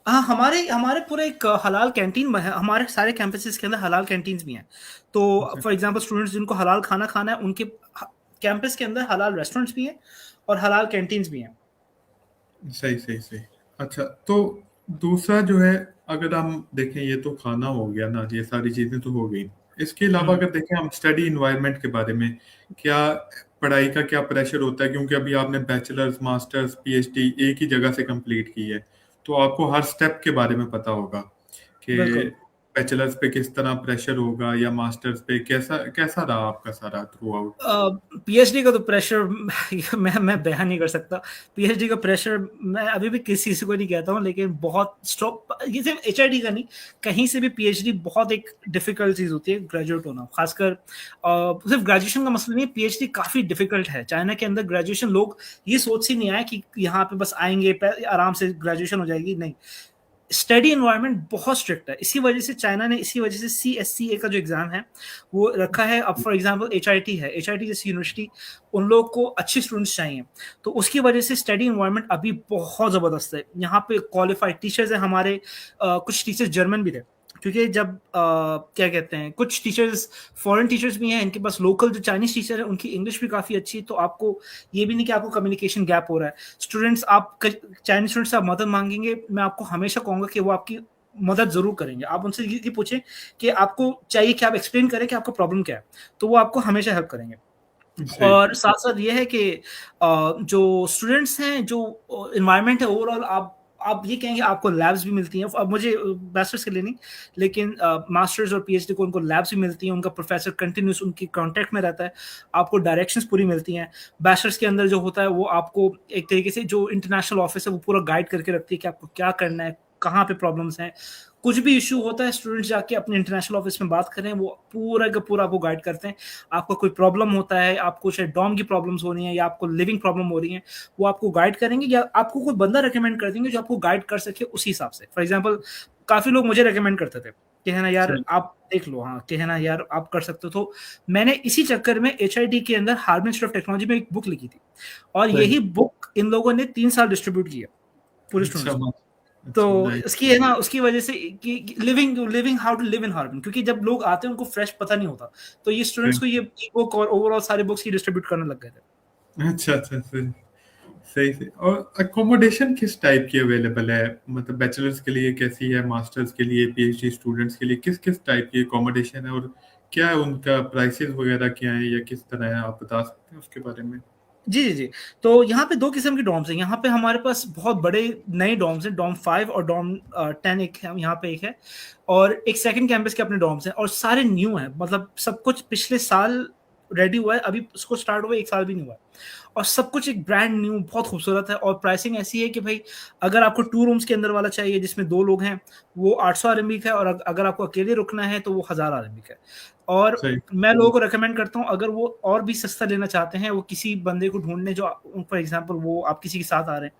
हाँ, हमारे हमारे पूरे एक हलाल कैंटीन है, हमारे सारे कैंपसेस के अंदर हलाल कैंटीन्स भी हैं। तो अच्छा, फॉर एग्ज़ाम्पल स्टूडेंट्स जिनको हलाल खाना खाना है, उनके ह कैंपस के अंदर हलाल रेस्टोरेंट्स भी हैं और हलाल कैंटीन्स भी हैं। सही, सही, सही। अच्छा, तो दूसरा जो है, अगर हम देखें ये तो खाना हो गया ना, ये सारी चीज़ें तो हो गई। इसके अलावा हुँ। अगर देखें हम स्टडी एनवायरनमेंट के बारे में, क्या पढ़ाई का क्या प्रेशर होता है? क्योंकि अभी आपने बैचलर्स, मास्टर्स, पीएचडी एक ही जगह से कंप्लीट की है, तो आपको हर स्टेप के बारे में पता होगा कि बिल्कुल। बैचलर्स पे किस तरह प्रेशर होगा या मास्टर्स पे कैसा कैसा रहा आपका सारा थ्रू आउट? पीएचडी का तो प्रेशर मैं बयान नहीं कर सकता। पीएचडी का प्रेशर मैं अभी भी किसी को नहीं कहता हूँ लेकिन बहुत ये सिर्फ एचआईडी का नहीं, कहीं से भी पीएचडी बहुत एक डिफ़िकल्ट चीज़ होती है ग्रेजुएट होना। ख़ासकर सिर्फ ग्रेजुएशन का मसला नहीं है, पीएचडी काफ़ी डिफ़िकल्ट है। चाइना के अंदर ग्रेजुएशन लोग ये सोच से नहीं आए कि यहाँ पे बस आएँगे आराम से ग्रेजुएशन हो जाएगी, नहीं। स्टडी एनवायरनमेंट बहुत स्ट्रिक्ट है। इसी वजह से चाइना ने इसी वजह से सीएससीए का जो एग्ज़ाम है, वो रखा है। अब फॉर एग्ज़ाम्पल एचआईटी है, एचआईटी जैसी यूनिवर्सिटी, उन लोगों को अच्छे स्टूडेंट्स चाहिए। तो उसकी वजह से स्टडी एनवायरनमेंट अभी बहुत ज़बरदस्त है। यहाँ पे क्वालिफाइड टीचर्स हैं हमारे कुछ टीचर्स जर्मन भी थे। क्योंकि जब क्या कहते हैं, कुछ टीचर्स फॉरेन टीचर्स भी हैं, इनके पास लोकल जो चाइनीज़ टीचर है, उनकी इंग्लिश भी काफ़ी अच्छी है, तो आपको ये भी नहीं कि आपको कम्युनिकेशन गैप हो रहा है। स्टूडेंट्स आप चाइनीज़ स्टूडेंट्स से आप मदद माँगेंगे, मैं आपको हमेशा कहूँगा कि वो आपकी मदद ज़रूर करेंगे। आप उनसे ये पूछें कि आपको चाहिए कि आप एक्सप्लेन करें कि आपका प्रॉब्लम क्या है, तो वो आपको हमेशा हेल्प करेंगे। सही। और साथ-साथ ये है कि जो स्टूडेंट्स हैं, जो एनवायरनमेंट है ओवरऑल आप ये कहेंगे आपको लैब्स भी मिलती हैं। अब मुझे बैचलर्स के लिए नहीं, लेकिन मास्टर्स और पीएचडी को उनको लैब्स भी मिलती हैं, उनका प्रोफ़ेसर कंटीन्यूअस उनकी कॉन्टैक्ट में रहता है, आपको डायरेक्शंस पूरी मिलती हैं। बैचलर्स के अंदर जो होता है वो आपको एक तरीके से जो इंटरनेशनल ऑफ़िस है वो पूरा गाइड करके रखती है कि आपको क्या करना है, कहाँ पे प्रॉब्लम्स हैं। कुछ भी इशू होता है स्टूडेंट्स जाके अपने इंटरनेशनल ऑफिस में बात करें, वो पूरा का पूरा आपको गाइड करते हैं। आपको कोई प्रॉब्लम होता है, आपको शायद डॉर्म की प्रॉब्लम्स हो रही हैं या आपको लिविंग प्रॉब्लम हो रही है, वो आपको गाइड करेंगे या आपको कोई बंदा रिकमेंड कर देंगे जो आपको गाइड कर सके उसी हिसाब से। फॉर एग्जाम्पल काफ़ी लोग मुझे रिकमेंड करते थे कि है ना यार सही। आप देख लो, हाँ कि है ना यार आप कर सकते हो। तो मैंने इसी चक्कर में HIT के अंदर हार्वर्ड इंस्टीट्यूट ऑफ टेक्नोलॉजी में एक बुक लिखी थी और सही। यही बुक इन लोगों ने 3 साल डिस्ट्रीब्यूट किया पूरे अच्छा स्टूडेंट्स को। तो अच्छा, नाइस। उसकी है ना उसकी वजह से कि living living how to live in harmony, क्योंकि जब लोग आते हैं उनको फ्रेश पता नहीं होता, तो ये स्टूडेंट्स को ये बुक और ओवरऑल सारे बुक्स की डिस्ट्रीब्यूट करने लग गए थे। अच्छा अच्छा, सही सही सही। और अकोमोडेशन किस टाइप की अवेलेबल है, मतलब बैचलर्स के लिए कैसी है, मास्टर्स के लिए, पीएचडी स्टूडेंट्स के लिए किस किस टाइप की अकोमोडेशन है, और क्या है उनका प्राइसेस वगैरह क्या है या किस तरह है, आप बता सकते हैं उसके बारे में? जी, जी, जी। तो यहाँ पे 2 किस्म के डॉर्म्स हैं। यहाँ पे हमारे पास बहुत बड़े नए डॉर्म्स हैं, डॉर्म 5 और डॉर्म 10 एक है, यहाँ पे एक है और एक सेकंड कैंपस के अपने डॉर्म्स हैं और सारे न्यू हैं। मतलब सब कुछ पिछले साल रेडी हुआ है, अभी उसको स्टार्ट हुए 1 साल भी नहीं हुआ है और सब कुछ एक ब्रांड न्यू बहुत खूबसूरत है और प्राइसिंग ऐसी है कि भाई अगर आपको 2 रूम्स के अंदर वाला चाहिए जिसमें 2 लोग हैं, वो 800 आरएमबी का है और अगर आपको अकेले रुकना है तो वो 1000 आरएमबी का है। और सही मैं लोगों को रेकमेंड करता हूँ अगर वो और भी सस्ता लेना चाहते हैं, वो किसी बंदे को ढूँढने जो फॉर एग्ज़ाम्पल वो आप किसी के साथ आ रहे हैं,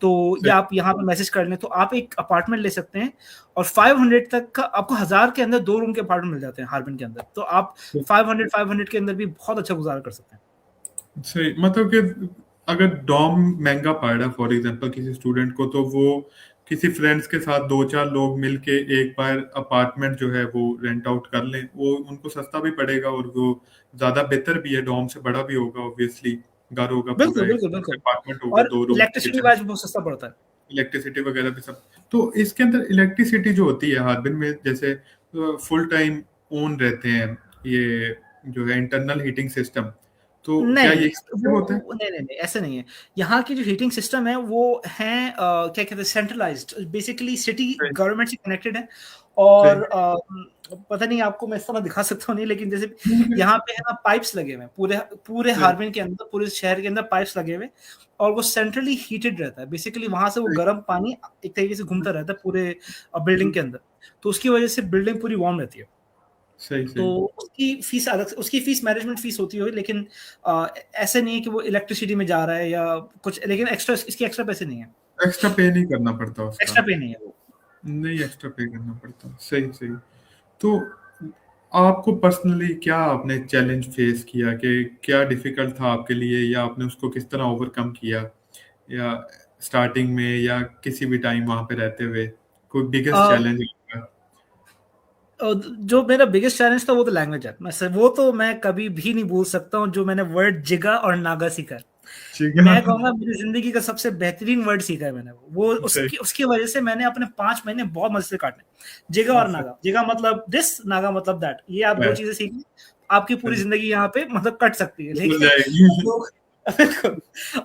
तो सही या आप यहाँ पे मैसेज कर लें तो आप एक अपार्टमेंट ले सकते हैं और 500 तक का आपको 1000 के अंदर 2 रूम के अपार्टमेंट मिल जाते हैं हार्बिन के अंदर। तो आप 500 के अंदर भी बहुत अच्छा गुज़ारा कर सकते हैं। सही, मतलब कि अगर डॉर्म महंगा पड़ रहा है फॉर एग्जांपल किसी स्टूडेंट को, तो वो किसी फ्रेंड्स के साथ दो चार लोग मिलके एक बार अपार्टमेंट जो है वो रेंट आउट कर लें, वो उनको सस्ता भी पड़ेगा और वो ज्यादा बेहतर भी है, डॉर्म से बड़ा भी होगा ऑब्वियसली, घर होगा पूरा, बिल्कुल, एक बिल्कुल, बिल्कुल अपार्टमेंट होगा, और 2 रूम इलेक्ट्रिसिटी किचन, वाइज़ भी बहुत सस्ता पड़ता है। इलेक्ट्रिसिटी वगैरह भी सब। तो इसके अंदर इलेक्ट्रिसिटी जो होती है हार्बिन में, जैसे फुल टाइम ऑन रहते हैं ये जो है इंटरनल हीटिंग सिस्टम, तो क्या नहीं, ये एक्सपेंसिव होता है? नहीं, नहीं, नहीं, ऐसा नहीं है। यहाँ की जो हीटिंग सिस्टम है वो हैं क्या कहते हैं सेंट्रलाइज़्ड बेसिकली सिटी सही गवर्नमेंट से कनेक्टेड है सही। और पता नहीं आपको मैं इस तरह दिखा सकता हूँ नहीं, लेकिन जैसे यहाँ पे है ना पाइप्स लगे हुए हैं पूरे पूरे सही हार्बिन के अंदर, पूरे शहर के अंदर पाइप्स लगे हुए हैं और वो सेंट्रली हीटेड रहता है। बेसिकली वहाँ से वो सही गर्म पानी एक तरीके से घूमता रहता है पूरे बिल्डिंग के अंदर। तो उसकी वजह से बिल्डिंग पूरी वार्म रहती है। सही तो सही। उसकी फीस मैनेजमेंट फीस होती है, लेकिन ऐसा नहीं है कि वो इलेक्ट्रिसिटी में जा रहा है या कुछ, लेकिन एक्स्ट्रा इसके एक्स्ट्रा पैसे नहीं है, एक्स्ट्रा पे नहीं करना पड़ता उसका? एक्स्ट्रा पे नहीं है वो। नहीं एक्स्ट्रा पे करना पड़ता, सही सही। तो आपको पर्सनली क्या आपने चैलेंज फेस किया, कि क्या डिफिकल्ट था आपके लिए, या आपने उसको किस तरह ओवरकम किया, या स्टार्टिंग में या किसी भी टाइम वहां पे रहते हुए कोई बिगेस्ट अ, चैलेंज आपका? जो मेरा बिगेस्ट चैलेंज था वो तो लैंग्वेज है, वो तो मैं कभी भी नहीं भूल सकता हूँ जो मैंने वर्ड जिगा और नागा सीखा है। ठीक मैं है। कहूँगा मेरी ज़िंदगी का सबसे बेहतरीन वर्ड सीखा है मैंने, वो सही। उसकी उसकी वजह से मैंने अपने 5 महीने बहुत मज़े से काटे। जिगा और सही। नागा, जिगा मतलब दिस, नागा मतलब दैट, ये आप 2 चीज़ें सीख लें, आपकी पूरी सही। ज़िंदगी यहाँ पे मतलब कट सकती है। हो लेकिन जाएगी। लोग बिल्कुल।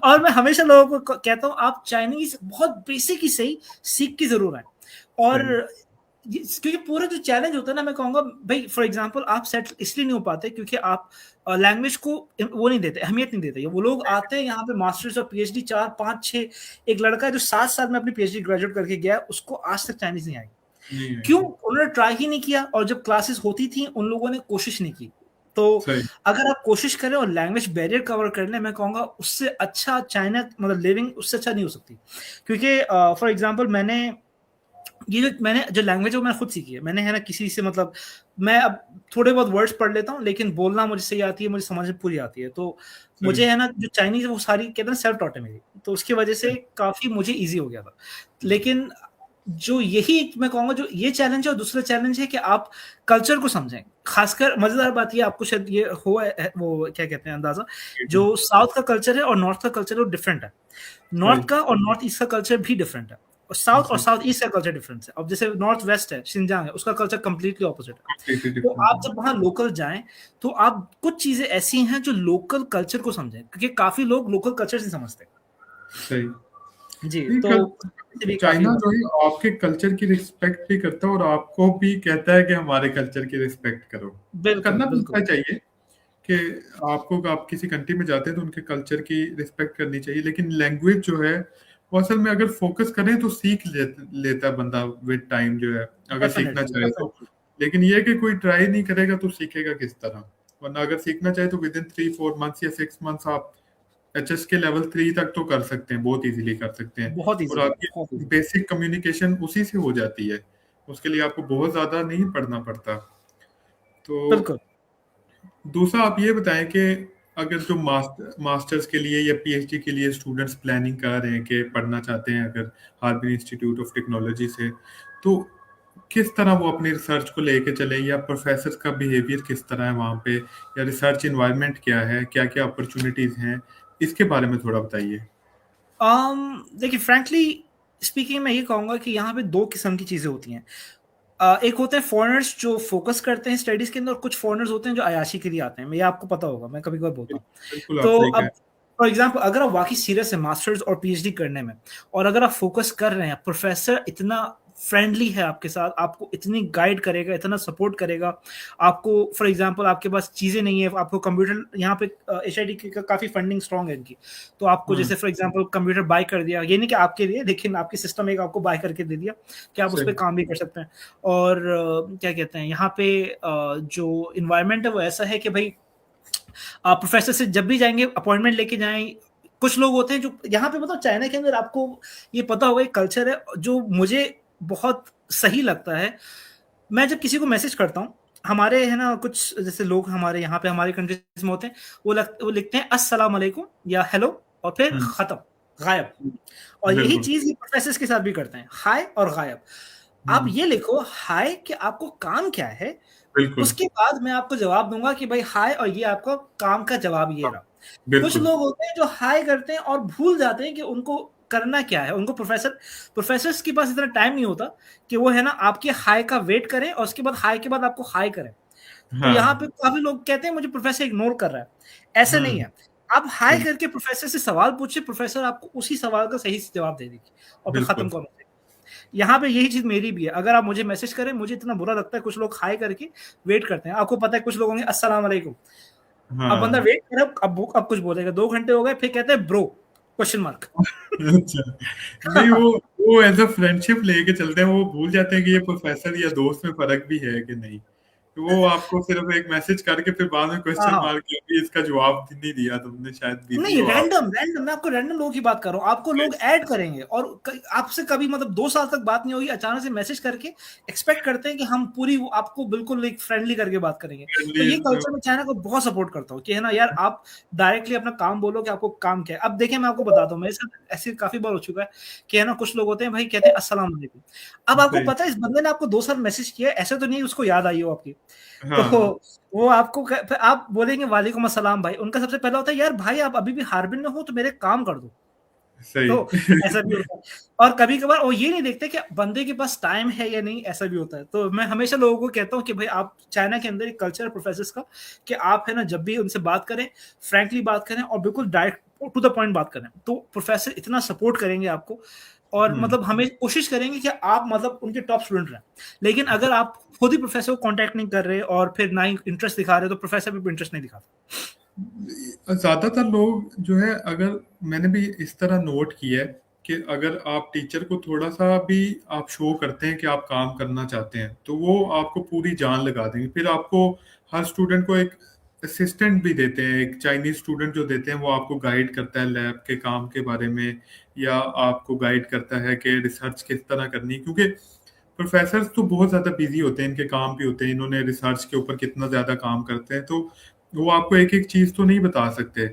और मैं हमेशा लोगों को कहता हूँ आप चाइनीज़ बहुत बेसिक ही सही सीख के ज़रूर आएँ और सही क्योंकि पूरा जो चैलेंज होता है ना, मैं कहूँगा भाई फॉर एग्जांपल आप सेटल इसलिए नहीं हो पाते क्योंकि आप लैंग्वेज को वो नहीं देते, अहमियत नहीं देते। वो लोग आते हैं यहाँ पे मास्टर्स और पीएचडी 4 5 6, एक लड़का है जो 7 साल में अपनी पीएचडी ग्रेजुएट करके गया, उसको आज तक चाइनीज नहीं आई। नहीं क्यों? आएगी। उन्होंने ट्राई ही नहीं किया और जब क्लासेस होती थी उन लोगों ने कोशिश नहीं की। तो सही अगर आप कोशिश करें और लैंग्वेज बैरियर कवर कर लें, मैं कहूँगा उससे अच्छा चाइना मतलब लिविंग उससे अच्छा नहीं हो सकती। क्योंकि फॉर एग्जांपल मैंने जो लैंग्वेज है वो मैंने खुद सीखी है। मैंने है ना किसी से मतलब मैं अब थोड़े बहुत वर्ड्स पढ़ लेता हूँ, लेकिन बोलना मुझे सही आती है, मुझे समझ में पूरी आती है। तो सही मुझे है ना जो चाइनीज़ है वो सारी कहते हैं ना सेल्फ टॉट है मेरी। तो उसकी वजह से काफ़ी मुझे ईज़ी हो गया था। लेकिन जो यही मैं कहूँगा जो ये चैलेंज है और दूसरा चैलेंज है कि आप कल्चर को समझें। ख़ासकर मज़ेदार बात ये आपको शायद ये हो वो क्या कहते हैं अंदाज़ा, सही जो साउथ का कल्चर है और नॉर्थ का कल्चर है वो डिफरेंट है। सही नॉर्थ का और नॉर्थ ईस्ट का कल्चर भी डिफरेंट है। और सही। साउथ ईस्ट का कल्चर डिफरेंस है। अब जैसे नॉर्थ वेस्ट है, शिनजांग है, उसका कल्चर कंप्लीटली ऑपोजिट है। कंप्लीटली तो डिफरेंट आप है। जब वहाँ लोकल जाएँ, तो आप कुछ चीज़ें ऐसी हैं जो लोकल कल्चर को समझें, क्योंकि काफ़ी लोग लोकल कल्चर नहीं समझते। सही। जी, नहीं, तो इससे भी काफ़ी चाइना हुआ। जो है आपके कल्चर की रिस्पेक्ट भी करता है और आपको भी कहता है कि हमारे कल्चर की रिस्पेक्ट करो। बिल्कुल, करना भी बिल्कुल। इतना चाहिए कि आप किसी कंट्री में जाते हैं तो उनके कल्चर की रिस्पेक्ट करनी चाहिए, लेकिन लैंग्वेज जो है वो असल में अगर फोकस करें तो लेता है बंदा विद टाइम जो है, अगर सीखना डेफिनेटली, चाहे तो। डेफिनेटली। लेकिन ये है कि कोई ट्राई नहीं करेगा तो सीखेगा किस तरह? वरना अगर सीखना चाहे तो विद इन 3-4 मंथ्स या 6 मंथ्स आप एचएस के लेवल 3 तक तो कर सकते हैं, बहुत इजीली कर सकते हैं। बहुत और इजीली, आपकी बहुत इजीली। बेसिक कम्युनिकेशन उसी से हो जाती है, उसके लिए आपको बहुत ज्यादा नहीं पढ़ना पड़ता। तो बिल्कुल। दूसरा आप ये बताएं कि अगर जो मास्टर्स के लिए या पीएचडी के लिए स्टूडेंट्स प्लानिंग कर रहे हैं कि पढ़ना चाहते हैं अगर हार्वर्ड इंस्टीट्यूट ऑफ टेक्नोलॉजी से, तो किस तरह वो अपनी रिसर्च को लेके चले, या प्रोफेसर का बिहेवियर किस तरह है वहाँ पे, या रिसर्च इन्वायरमेंट क्या है, क्या क्या अपॉर्चुनिटीज हैं, इसके बारे में थोड़ा बताइए। देखिए फ्रैंकली स्पीकिंग मैं ये कहूँगा कि यहाँ पे 2 किस्म की चीज़ें होती हैं। एक होते हैं फॉरेनर्स जो फ़ोकस करते हैं स्टडीज़ के अंदर, और कुछ फॉरेनर्स होते हैं जो अय्याशी के लिए आते हैं। ये आपको पता होगा, मैं कभी-कभार बोलता हूँ। बिल्कुल आप तो सही कहें। अब फॉर एग्ज़ाम्पल अगर आप वाक़ई सीरियस हैं मास्टर्स और पीएचडी करने में, और अगर आप फ़ोकस कर रहे हैं, प्रोफ़ेसर इतना फ्रेंडली है आपके साथ, आपको इतनी गाइड करेगा, इतना सपोर्ट करेगा, आपको फॉर एग्ज़ाम्पल आपके पास चीज़ें नहीं है, आपको कंप्यूटर यहाँ पे एचआईटी की काफ़ी फंडिंग स्ट्रॉन्ग है इनकी। तो आपको हम्म। जैसे फॉर एग्ज़ाम्पल कंप्यूटर बाय कर दिया, ये नहीं कि आपके लिए, लेकिन आपकी सिस्टम एक आपको बाय करके दे दिया कि आप उस पे सही। काम भी कर सकते हैं। और क्या कहते हैं यहाँ पे जो एनवायरनमेंट है वो ऐसा है कि भई आप प्रोफेसर से जब भी जाएँगे अपॉइंटमेंट लेके जाएँ। कुछ लोग होते हैं जो यहाँ पे मतलब चाइना के अंदर आपको ये पता होगा एक कल्चर है जो मुझे बहुत सही लगता है। मैं जब किसी को मैसेज करता हूँ, हमारे है ना कुछ जैसे लोग हमारे यहाँ पे हमारी कंट्रीज़ में होते हैं, वो लिखते हैं अस्सलाम वालेकुम या हेलो और फिर हम्म। खत्म, गायब। और यही बिल्कुल। चीज़ ये प्रोफेसर्स के साथ भी करते हैं, हाय और गायब। आप हम्म। ये लिखो हाय कि आपको काम क्या है, बिल्कुल। उसके बाद मैं आपको जवाब दूँगा कि भाई हाय और ये आपका काम का जवाब ये हाँ, रहा। कुछ बिल्कुल। लोग होते हैं जो हाय करते हैं और भूल जाते हैं कि उनको करना क्या है। उनको प्रोफेसर्स के पास इतना टाइम नहीं होता कि वो है ना आपके हाय का वेट करें और उसके बाद हाय के बाद आपको हाय करें। तो यहाँ पे हाँ। काफ़ी लोग कहते हैं मुझे प्रोफेसर इग्नोर कर रहा है। ऐसा नहीं हम्म। है। आप हाय बिल्कुल। करके प्रोफेसर से सवाल पूछिए, प्रोफेसर आपको उसी सवाल का सही से जवाब दे देगी और फिर खत्म बिल्कुल। कन्वर्सेशन। यहाँ पे यही चीज़ मेरी भी है। अगर आप मुझे मैसेज करें, मुझे इतना बुरा लगता है कुछ लोग हाय करके वेट करते हैं। आपको पता है कुछ लोग होंगे अस्सलाम वालेकुम। अब बंदा हाँ। वेट कर रहा है, अब कुछ बोलेगा, 2 घंटे हो गए, फिर कहते हैं ब्रो क्वेश्चन मार्क। अच्छा। नहीं, वो एज अ फ्रेंडशिप लेके चलते हैं, वो भूल जाते हैं कि ये प्रोफेसर या दोस्त में फर्क भी है कि नहीं। तो वो आपको सिर्फ एक मैसेज करके फिर बाद में हाँ, क्वेश्चन हाँ। मार के अभी इसका जवाब नहीं दिया तुमने, शायद बिजी नहीं, हो आप। रैंडम रैंडम मैं आपको रैंडम लोगों की बात कर रहा हूँ। आपको लोग ऐड करेंगे और आपसे कभी मतलब 2 साल तक बात नहीं होगी, अचानक से मैसेज करके एक्सपेक्ट करते हैं कि हम पूरी आपको बिल्कुल एक फ्रेंडली करके बात करेंगे। तो ये कल्चर मैं चाइना को बहुत सपोर्ट करता हूँ कि है ना यार, आप डायरेक्टली अपना काम बोलो कि आपको काम क्या है। अब देखिए मैं आपको बताता हूँ, मेरे साथ ऐसे काफी बार हो चुका है कि है ना कुछ लोग होते हैं भाई कहते हैं अस्सलाम वालेकुम। अब आपको सही। पता है इस बंदे ने आपको 2 साल मैसेज किया है, ऐसा तो नहीं है उसको याद आई हो आपकी। तो हाँ। वो आपको फिर आप बोलेंगे वालेकुम अस्सलाम भाई, उनका सबसे पहला होता है यार भाई आप अभी भी हार्बिन में हो तो मेरे काम कर दो। सही। तो ऐसा भी होता है। और कभी-कभार वो ये नहीं देखते कि बंदे के पास टाइम है या नहीं, ऐसा भी होता है। तो मैं हमेशा लोगों को कहता हूँ कि भाई आप चाइना के अंदर एक कल्चर है प्रोफेसर्स का कि आप है ना जब भी उनसे बात करें, फ्रैंकली बात करें और बिल्कुल डायरेक्ट टू द पॉइंट बात करें। तो प्रोफेसर इतना सपोर्ट करेंगे आपको और हम्म। मतलब हमें कोशिश करेंगे कि आप मतलब उनके टॉप स्टूडेंट रहें। लेकिन अगर आप खुद ही प्रोफेसर को कॉन्टैक्ट नहीं कर रहे और फिर ना ही इंटरेस्ट दिखा रहे, तो प्रोफेसर भी इंटरेस्ट नहीं दिखाता। ज्यादातर लोग जो है, अगर मैंने भी इस तरह नोट किया है कि अगर आप टीचर को थोड़ा सा भी आप शो करते हैं कि आप काम करना चाहते हैं, तो वो आपको पूरी जान लगा देंगे। फिर आपको हर स्टूडेंट को एक असिस्टेंट भी देते हैं, एक चाइनीज स्टूडेंट जो देते हैं, वो आपको गाइड करता है लैब के काम के बारे में, या आपको गाइड करता है कि रिसर्च किस तरह करनी है। क्योंकि प्रोफेसर्स तो बहुत ज़्यादा बिजी होते हैं, इनके काम भी होते हैं, इन्होंने रिसर्च के ऊपर कितना ज़्यादा काम करते हैं, तो वो आपको एक एक चीज़ तो नहीं बता सकते।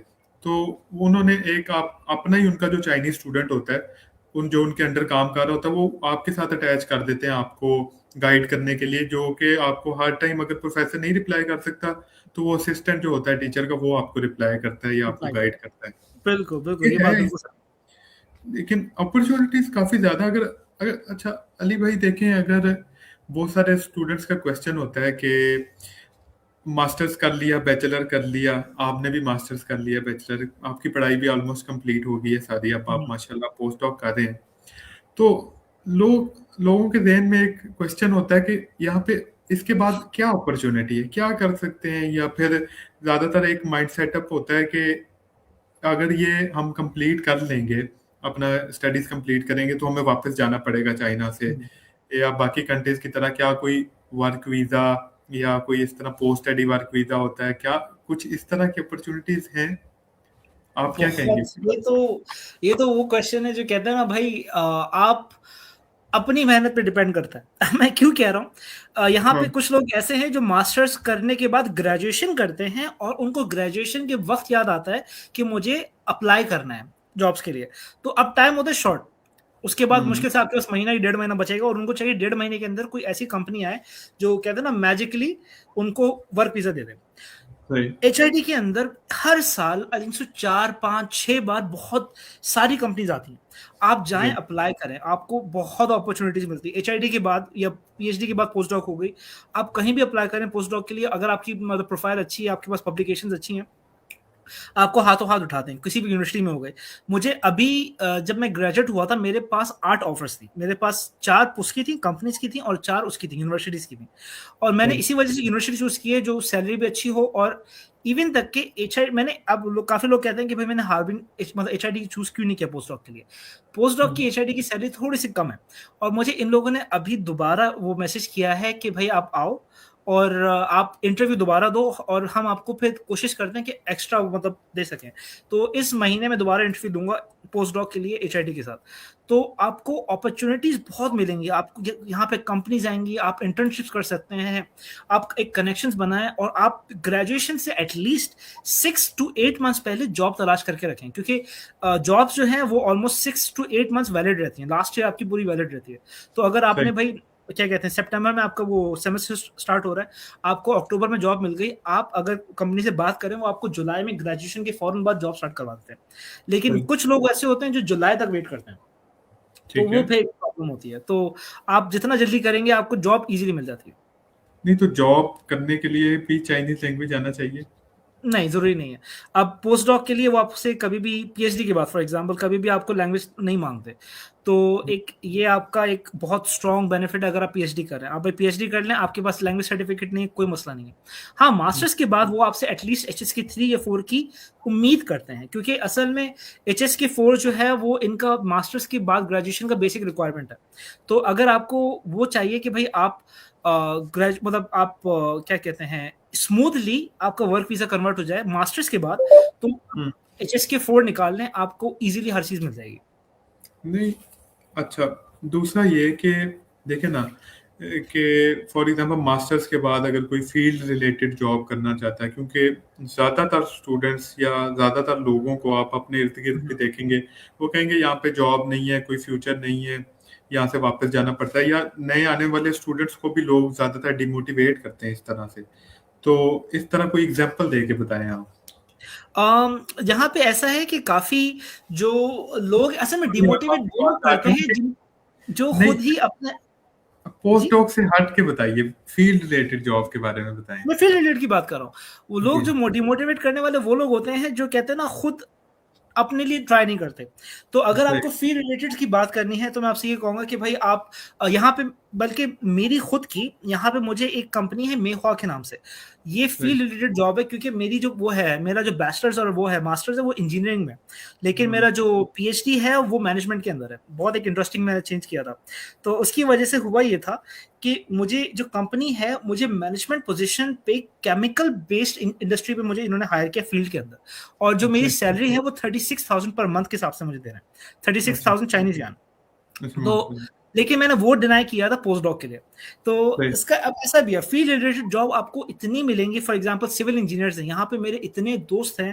तो उन्होंने एक आप अपना ही उनका जो चाइनीज स्टूडेंट होता है, उन जो उनके अंडर काम कर रहा होता है, वो आपके साथ अटैच कर देते हैं आपको गाइड करने के लिए, जो कि आपको हर टाइम अगर प्रोफेसर नहीं रिप्लाई कर सकता, तो वो असिस्टेंट जो होता है टीचर का, वो आपको रिप्लाई करता है या आपको रिप्लाई गाइड करता करता है। है। बिल्कुल, बिल्कुल, ये ये बात है। बिल्कुल सही। लेकिन अपॉर्चुनिटीज काफी ज्यादा, अगर अगर अच्छा अली भाई देखें, अगर बहुत सारे स्टूडेंट्स का क्वेश्चन होता है कि मास्टर्स कर लिया, बैचलर कर लिया, आपने भी मास्टर्स कर लिया, बैचलर आपकी पढ़ाई भी ऑलमोस्ट कंप्लीट हो गई है सारी, अब आप हुँ, माशाल्लाह पोस्ट डॉक कर रहे हैं, तो लोगों के जहन में एक क्वेश्चन होता है कि यहाँ पे इसके बाद क्या अपॉर्चुनिटी है, क्या कर सकते हैं, या फिर ज्यादातर एक माइंड सेटअप होता है कि अगर ये हम कंप्लीट कर लेंगे अपना स्टडीज कंप्लीट करेंगे तो हमें वापस जाना पड़ेगा चाइना से, या बाकी कंट्रीज की तरह क्या कोई वर्क वीजा या कोई इस तरह पोस्ट स्टडी वर्क वीजा होता है क्या? कुछ इस तरह की अपॉर्चुनिटीज हैं? आप क्या कहेंगे बहुत इसके बारे ये तो वो क्वेश्चन है जो कहते हैं ना भाई, आप अपनी मेहनत पे डिपेंड करता है। मैं क्यों कह रहा हूँ, यहाँ में? पे कुछ लोग ऐसे हैं जो मास्टर्स करने के बाद ग्रेजुएशन करते हैं और उनको ग्रेजुएशन के वक्त याद आता है कि मुझे अप्लाई करना है जॉब्स के लिए, तो अब टाइम होता है शॉर्ट। उसके बाद हम्म, मुश्किल से आपके पास महीना ही 1.5 महीना बचेगा और उनको चाहिए 1.5 महीने के अंदर कोई ऐसी कंपनी आए जो कहते हैं ना मैजिकली उनको वर्क वीजा दे दे। सही। एचआईडी के अंदर हर साल आई थिंक सो 4 5 6 बार बहुत सारी कंपनीज आती हैं। आप जाएं जी। अप्लाई करें, आपको बहुत अपॉर्चुनिटीज मिलती है एचआईडी के बाद या पीएचडी के बाद पोस्ट डॉक हो गई। आप कहीं भी अप्लाई करें पोस्ट डॉक के लिए, अगर आपकी मतलब प्रोफाइल अच्छी है, आपके पास पब्लिकेशंस अच्छी हैं, आपको हाथों हाथ उठाते हैं किसी भी यूनिवर्सिटी में हो गए। मुझे अभी जब मैं ग्रेजुएट हुआ था मेरे पास 8 ऑफर्स थी, मेरे पास 4 उसकी थी कंपनीज की थी और 4 उसकी थी यूनिवर्सिटीज की थी। और मैंने सही। इसी वजह से यूनिवर्सिटी चूज की है जो सैलरी भी अच्छी हो, और इवन तक के मैंने अब काफी लोग कहते हैं कि भाई मैंने हार्बिन मतलब एचआईडी चूज क्यों नहीं किया पोस्ट डॉक के लिए। पोस्ट डॉक की एचआईडी की सैलरी थोड़ी सी कम है, और मुझे इन लोगों ने अभी दोबारा वो मैसेज किया है कि भाई आप आओ और आप इंटरव्यू दोबारा दो और हम आपको फिर कोशिश करते हैं कि एक्स्ट्रा मतलब दे सकें। तो इस महीने में दोबारा इंटरव्यू दूंगा पोस्ट डॉक के लिए एचआईटी के साथ। तो आपको अपॉर्चुनिटीज बहुत मिलेंगी, आपको यहाँ पे कंपनीज आएंगी, आप इंटर्नशिप्स कर सकते हैं, आप एक कनेक्शंस बनाएं और आप ग्रेजुएशन से एटलीस्ट 6 to 8 मंथ्स पहले जॉब तलाश करके रखें, क्योंकि जॉब्स जो हैं वो ऑलमोस्ट 6 to 8 मंथ्स वैलिड रहती हैं, लास्ट ईयर आपकी पूरी वैलिड रहती है। तो अगर आपने सही। भाई क्या कहते हैं सितंबर में आपका वो सेमेस्टर स्टार्ट हो रहा है, आपको अक्टूबर में जॉब मिल गई, आप अगर कंपनी से बात करें वो आपको जुलाई में ग्रेजुएशन के फौरन बाद जॉब स्टार्ट करवा देते हैं। लेकिन सही। कुछ लोग ऐसे होते हैं जो जुलाई तक वेट करते हैं, तो ठीक वो है। फिर प्रॉब्लम होती है। तो आप जितना जल्दी करेंगे आपको जॉब इजीली मिल जाती है। नहीं तो जॉब करने के लिए भी चाइनीज लैंग्वेज आना चाहिए? नहीं, ज़रूरी नहीं है। अब पोस्ट डॉक के लिए वो आपसे कभी भी पीएचडी के बाद फॉर एग्जांपल कभी भी आपको लैंग्वेज नहीं मांगते। तो एक ये आपका एक बहुत स्ट्रॉन्ग बेनिफिट है अगर आप पीएचडी कर रहे हैं। आप भाई पीएचडी कर लें, आपके पास लैंग्वेज सर्टिफिकेट नहीं है, कोई मसला नहीं है। हाँ, मास्टर्स के बाद वो आपसे एटलीस्ट एचएसके 3 या 4 की उम्मीद करते हैं, क्योंकि असल में एचएसके 4 जो है वो इनका मास्टर्स के बाद ग्रेजुएशन का बेसिक रिक्वायरमेंट है। तो अगर आपको वो चाहिए कि भाई आप मतलब आप क्या कहते हैं स्मूथली आपका वर्क वीजा कन्वर्ट हो जाए मास्टर्स के बाद, तो हम्म। एचएसके 4 निकाल लें, आपको इजीली हर चीज मिल जाएगी। नहीं। अच्छा। दूसरा ये कि देखे ना कि फॉर एग्जांपल मास्टर्स के बाद अगर कोई फील्ड रिलेटेड जॉब करना चाहता है, क्योंकि ज़्यादातर स्टूडेंट्स या ज़्यादातर लोगों को आप अपने इर्द गिर्द भी देखेंगे, वो कहेंगे यहाँ पे जॉब नहीं है, कोई फ्यूचर नहीं है, यहाँ से वापस जाना पड़ता है, या नए आने वाले स्टूडेंट्स को भी लोग ज़्यादातर डिमोटिवेट करते हैं इस तरह से। तो इस तरह कोई एग्जांपल दे के बताएं आप। यहाँ पे ऐसा है कि काफी जो लोग असल में मैं डिमोटिवेट आपकी वो बात लोग कर करते रहा हूँ हैं कि जो नहीं, खुद ही अपने पोस्ट जी, डॉक से हट के बताइए, फील्ड रिलेटेड जॉब के बारे में बताएं। मैं फील्ड रिलेटेड की बात कर रहा हूँ। वो लोग जी। जो डिमोटिवेट करने वाले वो लोग होते हैं जो कहते हैं ना खुद अपने लिए ट्राई नहीं करते। तो अगर सही। आपको फील्ड रिलेटेड की बात करनी है तो मैं आपसे ये कहूंगा कि भाई आप यहाँ पे, बल्कि मेरी खुद की यहाँ पे मुझे एक कंपनी है मेहवा के नाम से, ये सही। फील्ड रिलेटेड जॉब है, क्योंकि मेरी जो वो है मेरा जो बैचलर्स और वो है मास्टर्स है वो इंजीनियरिंग में, लेकिन हम्म। मेरा जो पीएचडी है वो मैनेजमेंट के अंदर है। बहुत एक इंटरेस्टिंग मैंने चेंज किया था। तो उसकी वजह से हुआ ये था कि मुझे जो कंपनी है मुझे मैनेजमेंट पोजीशन पे केमिकल बेस्ड इंडस्ट्री पे मुझे इन्होंने हायर किया फील्ड के अंदर, और जो मेरी अच्छा। सैलरी है वो 36,000 पर मंथ के हिसाब से मुझे दे रहे हैं, अच्छा। 36,000 चाइनीज यान। अच्छा। तो लेकिन मैंने वो डिनाई किया था पोस्ट डॉक के लिए। तो सही। इसका अब ऐसा भी है फील्ड रिलेटेड जॉब आपको इतनी मिलेंगी, फॉर एग्जांपल सिविल इंजीनियर्स हैं यहाँ पे, मेरे इतने दोस्त हैं,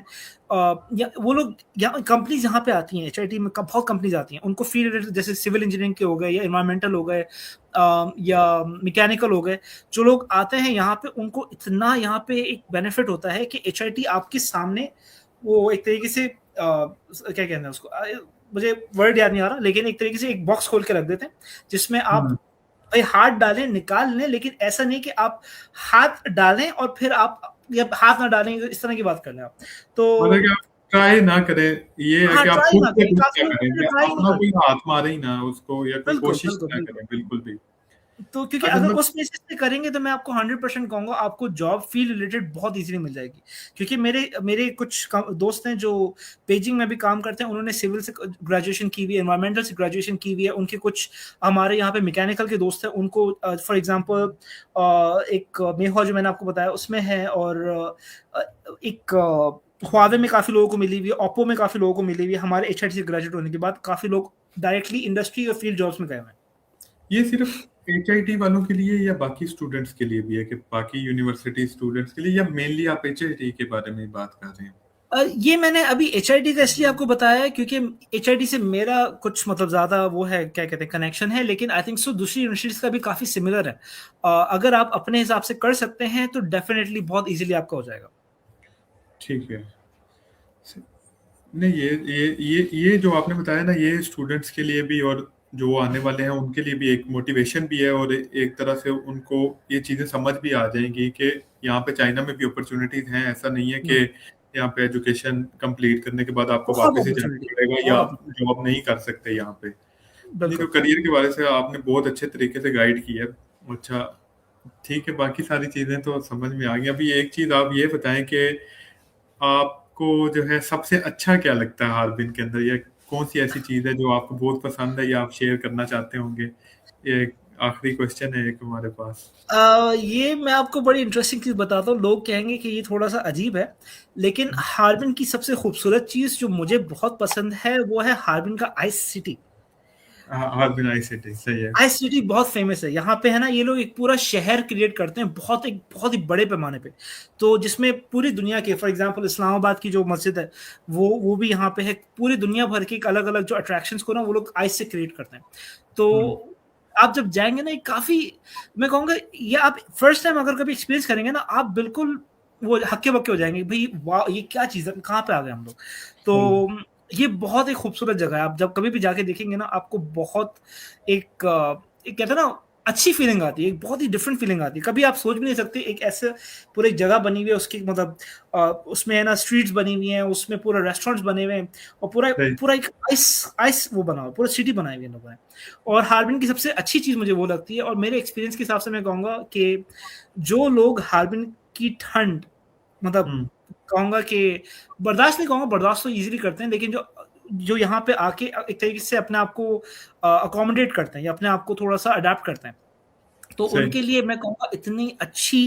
या वो लोग यहाँ कंपनीज यहाँ पे आती हैं एचआईटी में, बहुत कंपनीज आती हैं उनको फील्ड रिलेटेड, जैसे सिविल इंजीनियरिंग के हो गए या इन्वायरमेंटल हो गए या मैकेनिकल हो गए, जो लोग आते हैं यहाँ पे उनको इतना यहाँ पे एक बेनिफिट होता है कि एचआईटी आपके सामने वो एक तरीके से क्या कहते हैं उसको, मुझे वर्ड याद नहीं आ रहा, लेकिन एक तरीके से एक बॉक्स खोल के रख देते हैं जिसमें आप हम्म। भाई हाथ डालें निकाल लें, लेकिन ऐसा नहीं कि आप हाथ डालें और फिर आप या हाथ ना डालें, इस तरह की बात कर लें आप। मतलब तो कि आप ट्राई ना करें, ये है हाँ, कि आप ट्राई खुद ना से करें, कुछ काफी ना लोग करें, कि ट्राई नहीं अपना कोई करते। हाथ मारे ही ना उसको, या कोई बिल्कुल कोशिश बिल्कुल ना बिल्कुल। करें बिल्कुल भी। तो क्योंकि अगर अगर मैं उस बेसिस पे करेंगे तो मैं आपको 100% कहूँगा आपको जॉब फील्ड रिलेटेड बहुत ईज़िली मिल जाएगी। क्योंकि मेरे मेरे कुछ दोस्त हैं जो पेजिंग में भी काम करते हैं, उन्होंने सिविल से ग्रेजुएशन की हुई है, एनवायरमेंटल से ग्रेजुएशन की हुई है। उनके कुछ हमारे यहाँ पे मैकेनिकल के दोस्त हैं, उनको फॉर एग्ज़ाम्पल एक मेहवा जो मैंने आपको बताया उसमें है, और एक हुआवे में काफ़ी लोगों को मिली हुई है, ओप्पो में काफ़ी लोगों को मिली हुई है। हमारे एचआईटी से ग्रेजुएट होने के बाद काफ़ी लोग डायरेक्टली इंडस्ट्री और फील्ड जॉब्स में गए हुए हैं। ये सिर्फ एचआईटी वालों के लिए या बाकी स्टूडेंट्स के लिए भी है, कि बाकी यूनिवर्सिटी स्टूडेंट्स के लिए, या मेनली आप एचआईटी के बारे में ही बात कर रहे हैं? ये मैंने अभी एचआईटी का इसलिए आपको बताया है क्योंकि एचआईटी से मेरा कुछ मतलब ज़्यादा वो है, क्या कहते हैं, कनेक्शन है, लेकिन आई थिंक सो दूसरी यूनिवर्सिटीज़ का भी काफ़ी सिमिलर है। अगर आप अपने हिसाब से कर सकते हैं तो डेफिनेटली बहुत इजीली आपका हो जाएगा। ठीक है। नहीं, ये जो आपने बताया ना, ये स्टूडेंट्स के लिए भी और जो आने वाले हैं उनके लिए भी एक मोटिवेशन भी है, और एक तरह से उनको ये चीजें समझ भी आ जाएंगी कि यहाँ पे चाइना में भी अपॉर्चुनिटीज हैं। ऐसा नहीं है कि हम्म, यहाँ पे एजुकेशन कंप्लीट करने के बाद आपको बहुत वापस ही जाना अपॉर्चुनिटी, पड़ेगा, या बहुत आप अपॉर्चुनिटी। जॉब नहीं कर सकते यहाँ पे। नहीं, तो बिल्कुल। करियर के बारे से आपने बहुत अच्छे तरीके से गाइड किया है। अच्छा, ठीक है, बाकी सारी चीजें तो समझ में आ गई। अभी एक चीज आप ये बताएं कि आपको जो है सबसे अच्छा क्या लगता है हार्बिन के अंदर, या कौन सी ऐसी चीज है जो आपको बहुत पसंद है या आप शेयर करना चाहते होंगे? ये एक आखिरी क्वेश्चन है एक हमारे पास। ये मैं आपको बड़ी इंटरेस्टिंग चीज़ बताता हूँ। लोग कहेंगे कि ये थोड़ा-सा अजीब है, लेकिन हार्बिन की सबसे खूबसूरत चीज़ जो मुझे बहुत पसंद है, वो है हार्बिन का आइस सिटी। हार्बिन आई सिटी सही है। आइस सिटी बहुत फेमस है। यहाँ पे है ना, ये लोग एक पूरा शहर क्रिएट करते हैं, एक बहुत ही बड़े पैमाने पे। तो जिसमें पूरी दुनिया के, फॉर एग्ज़ाम्पल इस्लामाबाद की जो मस्जिद है, वो भी यहाँ पे है। पूरी दुनिया भर के अलग-अलग जो अट्रैक्शंस को ना वो लोग आइस से क्रिएट करते हैं। हम्म। तो आप जब जाएँगे ना, ये काफ़ी, मैं कहूँगा ये आप फर्स्ट टाइम अगर कभी एक्सपीरियंस करेंगे ना, आप बिल्कुल वो हक्के-बक्के हो जाएँगे, भई वाह! ये क्या चीज़ है, कहाँ पे आ गए हम लोग। सही। तो ये बहुत ही खूबसूरत जगह है। आप जब कभी भी जाके देखेंगे ना, आपको बहुत एक कहते हैं ना, अच्छी फीलिंग आती है, एक बहुत ही डिफरेंट फीलिंग आती है। कभी आप सोच भी नहीं सकते, एक ऐसे पूरी जगह बनी हुई है, उसकी मतलब उसमें है ना स्ट्रीट्स बनी हुई हैं, उसमें पूरा रेस्टोरेंट्स बने हुए हैं, और पूरा सही। पूरा एक आइस आइस वो बना हुआ है, पूरा सिटी बनाई हुई है इन लोगों ने। और हार्बिन की सबसे अच्छी चीज़ मुझे वो लगती है, और मेरे एक्सपीरियंस के हिसाब से मैं कहूँगा कि जो लोग हार्बिन की ठंड, मतलब हम्म। कहूँगा कि बर्दाश्त नहीं कहूँगा, बर्दाश्त तो ईज़िली करते हैं, लेकिन जो जो यहाँ पे आके एक तरीके से अपने आप को अकोमोडेट करते हैं या अपने आप को थोड़ा-सा अडैप्ट करते हैं, तो सही। उनके लिए मैं कहूँगा इतनी अच्छी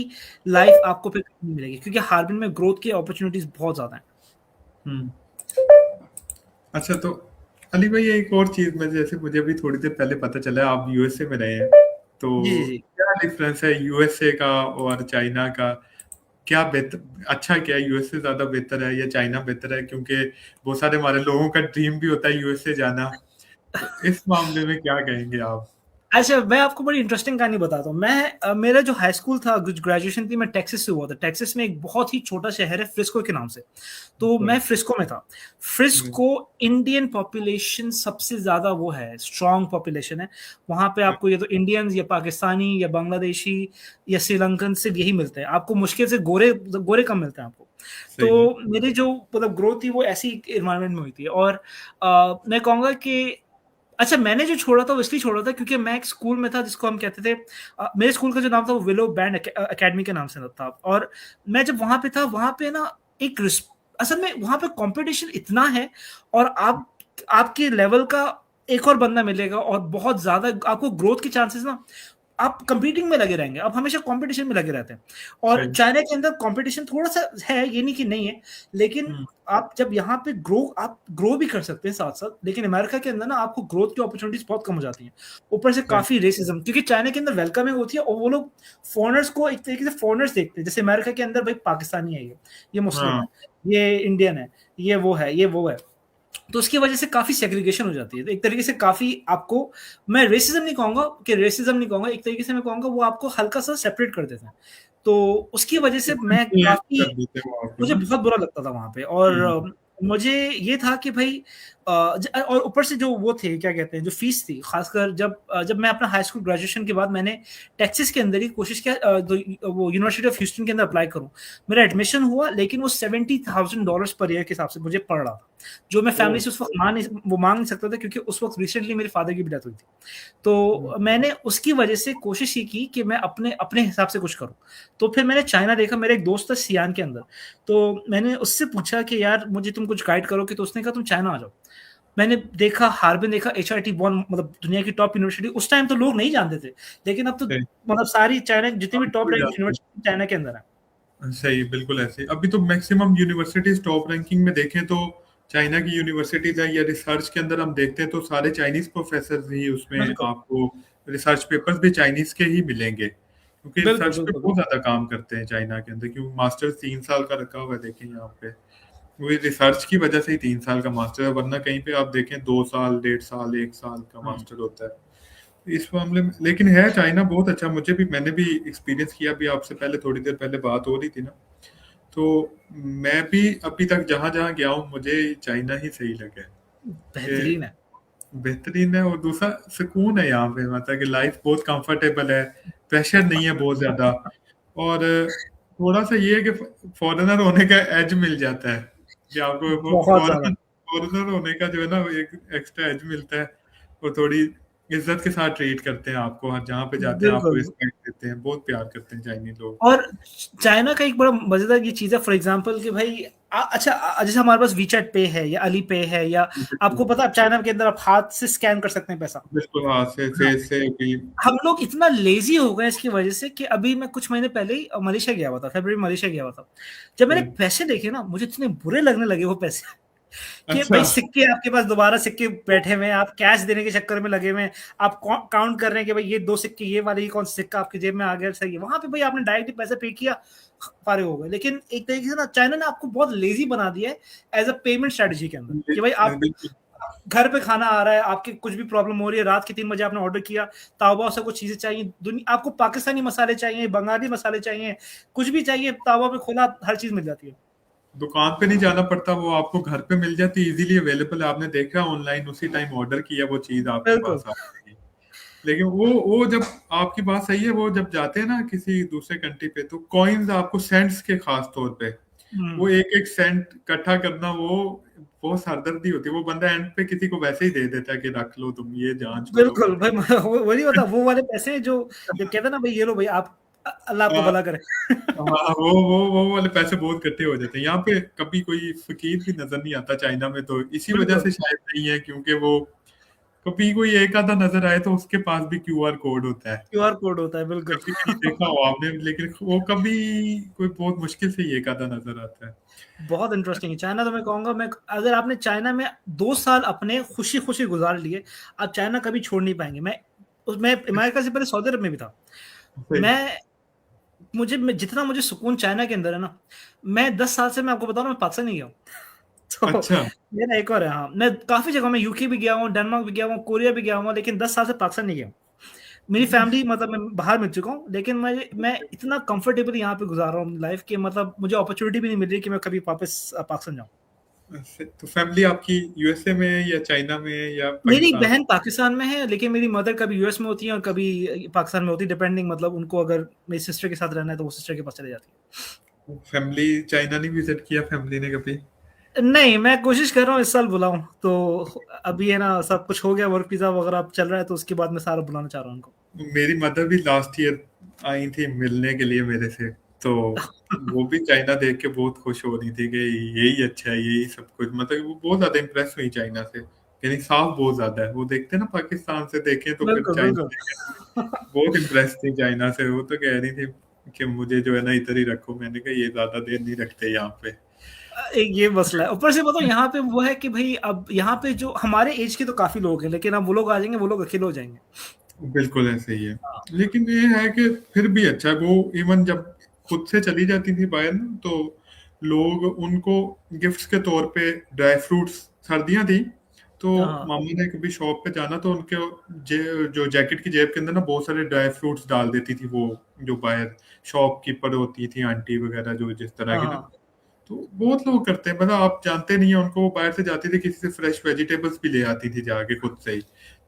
लाइफ़ आपको फिर कहीं नहीं मिलेगी, क्योंकि हार्बिन में ग्रोथ की अपॉर्च्युनिटीज़ बहुत ज़्यादा हैं। हम्म। अच्छा, तो अली भाई, एक और चीज में, जैसे मुझे अभी थोड़ी देर पहले पता चला आप यूएसए में रहे हैं, तो जी, जी, जी। क्या डिफरेंस है यूएसए का और चाइना का? क्या बेहतर, अच्छा क्या है, यूएसए ज्यादा बेहतर है या चाइना बेहतर है? क्योंकि बहुत सारे हमारे लोगों का ड्रीम भी होता है यूएसए जाना। तो इस मामले में क्या कहेंगे आप? अच्छा, मैं आपको बड़ी इंटरेस्टिंग कहानी बताता हूँ। मेरा जो हाई स्कूल था, ग्रेजुएशन थी, मैं टेक्सास से हुआ था। टेक्सास में एक बहुत ही छोटा शहर है फ्रिस्को के नाम से। तो अच्छा। मैं फ्रिस्को में था। फ्रिस्को इंडियन पॉपुलेशन सबसे ज़्यादा वो है, स्ट्रॉन्ग पॉपुलेशन है। वहाँ पे आपको या तो इंडियंस या पाकिस्तानी या बांग्लादेशी या श्रीलंकन सिर्फ़ यही मिलते हैं। आपको मुश्किल से गोरे गोरे कम मिलते हैं आपको। सही है। तो मेरी जो मतलब ग्रोथ थी वो ऐसी एनवायरनमेंट में हुई थी, और मैं कहूँगा कि अच्छा, मैंने जो छोड़ा था वो इसलिए छोड़ा था क्योंकि मैं एक स्कूल में था जिसको हम कहते थे, मेरे स्कूल का जो नाम था वो विलो बैंड एकेडमी के नाम से था। और मैं जब वहाँ पे था, वहाँ पे ना एक असल में वहाँ पे कंपटीशन इतना है, और आपके लेवल का एक और बंदा मिलेगा, और बहुत ज़्यादा आपको ग्रोथ के चांसेस ना, आप कंपीटिंग में लगे रहेंगे, आप हमेशा कंपटीशन में लगे रहते हैं। और सही। चाइना के अंदर कंपटीशन थोड़ा-सा है, ये नहीं कि नहीं है, लेकिन हम्म। आप जब यहाँ पे आप ग्रो भी कर सकते हैं साथ-साथ, लेकिन अमेरिका के अंदर ना आपको ग्रोथ की अपॉर्च्युनिटीज़ बहुत कम हो जाती हैं। ऊपर से सही। काफ़ी रेसिज़्म, क्योंकि चाइना के अंदर वेलकमिंग होती है, और वो लोग फॉरेनर्स को एक तरीके से फॉरेनर्स देखते हैं। जैसे अमेरिका के अंदर भाई पाकिस्तानी है ये मुस्लिम हाँ। है, ये इंडियन है, ये वो है, ये वो है। तो उसकी वजह से काफ़ी सेग्रीगेशन हो जाती है। तो एक तरीके से काफ़ी आपको, मैं रेसिज़्म नहीं कहूँगा, एक तरीके से मैं कहूँगा वो आपको हल्का-सा सेपरेट कर देते हैं। तो उसकी वजह से मैं काफ़ी, कर देते हो आप मुझे ना। बहुत बुरा लगता था वहाँ पे, और मुझे ये था कि भई और ऊपर से जो वो थे क्या कहते हैं जो फीस थी, खासकर जब मैं अपना हाई स्कूल ग्रेजुएशन के बाद मैंने टेक्सास के अंदर ही कोशिश किया, वो यूनिवर्सिटी ऑफ ह्यूस्टन के अंदर अप्लाई करूं। मेरा एडमिशन हुआ, लेकिन वो $70,000 पर ईयर के हिसाब से मुझे पड़ रहा था, जो मैं ओ फैमिली से उस वक्त मांग नहीं सकता था, क्योंकि उस वक्त रिसेंटली मेरे फादर की भी डेथ हुई थी। तो मैंने उसकी वजह से कोशिश ही की कि मैं अपने अपने हिसाब से कुछ करूं। तो फिर मैंने चाइना देखा, मेरा एक दोस्त था सियान के अंदर, तो मैंने उससे पूछा कि यार मुझे तुम कुछ गाइड करो कि, तो उसने कहा तुम चाइना आ जाओ। मैंने देखा, हार्बिन देखा, एचआईटी बॉन, मतलब दुनिया की टॉप यूनिवर्सिटी, उस टाइम तो लोग नहीं जानते थे, लेकिन अब तो सही। मतलब सारी चाइना जितनी भी अब टॉप तो रैंक जाते यूनिवर्सिटी चाइना के अंदर है। हैं। सही, बिल्कुल ऐसे अभी तो मैक्सिमम यूनिवर्सिटीज टॉप रैंकिंग में देखें तो चाइना की यूनिवर्सिटीज है, या रिसर्च के अंदर हम देखते हैं तो सारे चाइनीज प्रोफेसर ही उसमें बिल्कुल आपको रिसर्च पेपर्स भी चाइनीज के ही मिलेंगे, क्योंकि बिल्कुल रिसर्च पे बिल्कुल बहुत ज्यादा काम करते हैं चाइना के अंदर, क्योंकि मास्टर्स 3 साल का रखा हुआ है देखें यहाँ पे, वही रिसर्च की वजह से ही 3 साल का मास्टर है, वरना कहीं पे आप देखें 2 साल, 1.5 साल, 1 साल का हम्म, मास्टर होता है इस मामले में। लेकिन है चाइना बहुत अच्छा, मुझे भी, मैंने भी एक्सपीरियंस किया, भी आपसे पहले थोड़ी देर पहले बात हो रही थी ना, तो मैं भी अभी तक जहां जहां गया हूँ मुझे चाइना ही सही लगा है कि बेहतरीन है। बेहतरीन है। और दूसरा सुकून है यहाँ पे, मतलब कि लाइफ बहुत कंफर्टेबल है, प्रेशर नहीं है बहुत ज्यादा। और थोड़ा सा ये है कि फॉरेनर होने का एज मिल जाता है, कि आपको बहुत ज्यादा। फॉरेनर फॉरेनर होने का जो है ना एक एक्स्ट्रा एज मिलता है, और थोड़ी इज्जत के साथ ट्रीट करते हैं आपको, हर जहाँ पे जाते हैं आपको बिल्कुल। रिस्पेक्ट देते हैं, बहुत प्यार करते हैं चाइनीज लोग। और चाइना का एक बड़ा मजेदार ये चीज है, फॉर एग्जांपल कि भाई अच्छा, जैसे हमारे पास वीचैट पे है या अली पे है, या बिल्कुल आपको पता है चाइना के अंदर आप हाथ से स्कैन कर सकते हैं पैसा। बिल्कुल, हाथ से हाँ। फेस से भी। हम लोग इतना लेजी हो गए इसकी वजह से कि अभी मैं कुछ महीने पहले ही मलेशिया गया हुआ था, फरवरी में मलेशिया गया हुआ था। जब मैंने पैसे देखे ना, मुझे इतने बुरे लगने लगे वो पैसे कि अच्छा। भाई सिक्के आपके पास दोबारा सिक्के बैठे हुए हैं, आप कैश देने के चक्कर में लगे हुए हैं, आप काउंट कर रहे हैं कि भाई ये 2 सिक्के, ये वाले, ये कौन सा सिक्का आपकी जेब में आ गया, सही है। वहां पे भाई आपने डायरेक्टली पैसे पे किया, फारे हो गए। लेकिन एक तरीके से ना चाइना ने आपको बहुत लेजी बना दिया है एज अ पेमेंट स्ट्रेटजी के अंदर, कि भाई आप बिल्कुल। घर पे खाना आ रहा है, आपकी कुछ भी प्रॉब्लम हो रही है, रात के 3 बजे आपने ऑर्डर किया, ताओबाओ से कुछ चीजें चाहिए, दुनिया आपको पाकिस्तानी मसाले चाहिए, बंगाली मसाले चाहिए, कुछ भी चाहिए, ताओबाओ पे खोला, हर चीज मिल जाती है। दुकान पे नहीं जाना पड़ता, वो आपको घर पे मिल जाती, इजीली अवेलेबल है, आपने देखा ऑनलाइन, उसी टाइम ऑर्डर किया, वो चीज आपके बिल्कुल। पास आ जाएगी। लेकिन वो जब, आपकी बात सही है, वो जब जाते हैं ना किसी दूसरे कंट्री पे, तो कॉइन्स आपको सेंट्स के खास तौर पे, वो हम्म, एक एक सेंट इकट्ठा करना, वो बहुत सरदर्दी होती है। वो बंदा एंड पे किसी को वैसे ही दे देता है कि रख लो तुम, ये जांच करो। बिल्कुल भाई। वो नहीं होता, वो वाले पैसे जो जब कहते हैं ना भाई ये लो भाई आप, अल्लाह आपको हाँ भला करे। हाँ, वो वाले पैसे बहुत इकट्ठे हो जाते हैं यहाँ पे, कभी कोई फकीर भी नजर नहीं आता चाइना में, तो इसी वजह बिल्कुल। से शायद नहीं है, क्योंकि वो कभी कोई एक आधा नजर आए तो उसके पास भी क्यूआर कोड होता है। क्यूआर कोड होता है, बिल्कुल। कभी कहीं देखा हो आपने, लेकिन वो कभी कोई बहुत मुश्किल से ही एक आधा नजर आता है। बहुत इंटरेस्टिंग है चाइना। तो मैं कहूंगा, मैं अगर आपने चाइना में 2 साल अपने खुशी खुशी गुजार लिए, आप चाइना कभी छोड़ नहीं पाएंगे। मैं अमेरिका से पहले सऊदी अरब में भी था। सही। मैं जितना मुझे सुकून चाइना के अंदर है ना, मैं 10 साल से, मैं आपको बता रहा हूँ, मैं पाकिस्तान नहीं गया हूँ। तो अच्छा। मेरा एक और है, हाँ, मैं काफी जगह, मैं यूके भी गया हूँ, डेनमार्क भी गया हूँ, कोरिया भी गया हूँ, लेकिन 10 साल से पाकिस्तान नहीं गया हूँ। मेरी फैमिली, मतलब मैं बाहर मिल चुका हूँ, लेकिन मैं इतना कंफर्टेबली यहाँ पे गुजार रहा हूँ लाइफ कि मतलब मुझे अपॉर्चुनिटी भी नहीं मिल रही कि मैं कभी वापस पाकिस्तान जाऊँ। तो फैमिली आपकी यूएसए में है, या चाइना में है, या मेरी पाकिस्तान? बहन पाकिस्तान में है, लेकिन मेरी मदर कभी यूएस में होती है और कभी पाकिस्तान में होती है, डिपेंडिंग, मतलब उनको अगर मेरी सिस्टर के साथ रहना है तो वो सिस्टर के पास चले जाती फैमिली चाइना नहीं विजिट किया फैमिली ने कभी? है। नहीं, मैं कोशिश कर रहा हूँ इस साल बुलाऊं तो, अभी है ना सब कुछ हो गया, वर्क वीजा वगैरह अब चल रहा है, तो उसके बाद मैं सारा बुलाना चाह रहा हूँ उनको। मेरी मदर भी लास्ट ईयर आई थी मिलने के लिए मेरे से, तो वो भी चाइना देख के बहुत खुश हो रही थी कि यही अच्छा है, यही सब कुछ, मतलब कि वो बहुत ज्यादा इम्प्रेस हुई चाइना से, यानी साफ बहुत ज्यादा है। वो देखते हैं ना, पाकिस्तान से देखें तो फिर बिल्कुल चाइना बिल्कुल। देखें, बहुत इम्प्रेस थी चाइना से। वो तो कह रही थी कि मुझे जो है ना इधर ही रखो, मैंने कहा ये ज्यादा देर नहीं रखते यहाँ पे। एक ये मसला है, ऊपर से बताओ यहाँ पे वो है कि भाई अब यहाँ पे जो हमारे एज के तो काफी लोग हैं, लेकिन अब वो लोग आ जाएंगे, वो लोग अकेले हो जाएंगे। बिल्कुल ऐसे ही है। हाँ लेकिन ये है कि फिर भी अच्छा है, वो इवन जब खुद से चली जाती थी बाहर ना, तो लोग उनको गिफ्ट्स के तौर पे ड्राई फ्रूट्स, सर्दियां थी तो हाँ मामा ने कभी शॉप पे जाना, तो उनके जो जैकेट की जेब के अंदर ना बहुत सारे ड्राई फ्रूट्स डाल देती थी वो, जो बाहर शॉपकीपर होती थी आंटी वगैरह, जो जिस तरह हाँ की ना, हाँ। तो बहुत लोग करते हैं, मतलब आप जानते नहीं है उनको, वो बाहर से जाती थी किसी से फ्रेश वेजिटेबल्स भी ले आती थी जाके खुद से ही।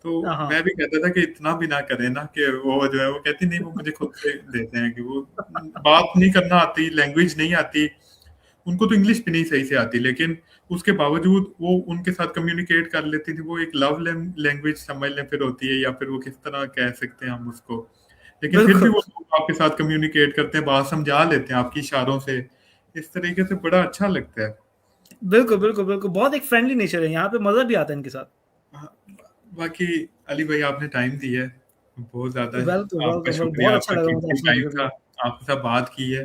तो हाँ, मैं भी कहता था कि इतना भी ना करें ना, कि वो जो है वो कहती नहीं, वो मुझे खुद से देते हैं, कि वो बात नहीं करना आती, लैंग्वेज नहीं आती उनको, तो इंग्लिश भी नहीं सही से आती, लेकिन उसके बावजूद वो उनके साथ कम्युनिकेट कर लेती थी। वो एक लव लैंग्वेज समझ लें फिर होती है, या फिर वो किस तरह कह सकते हैं हम उसको, लेकिन फिर भी बिल्कुल। वो लोग आपके साथ कम्युनिकेट करते हैं, बात समझा लेते हैं आपकी इशारों से। इस तरीके से बड़ा अच्छा लगता है। बिल्कुल, बिल्कुल, बिल्कुल। बहुत एक फ्रेंडली नेचर है, यहाँ पे मज़ा भी आता है इनके साथ। हाँ, बाकी अली भाई आपने टाइम दिया है, बहुत ज़्यादा वेलकम, आपका वेलकम, वेल शुक्रिया, बहुत अच्छा आपका लगा मुझे कीमती आपसे टाइम मिलके था, भी। आपके साथ बात की है।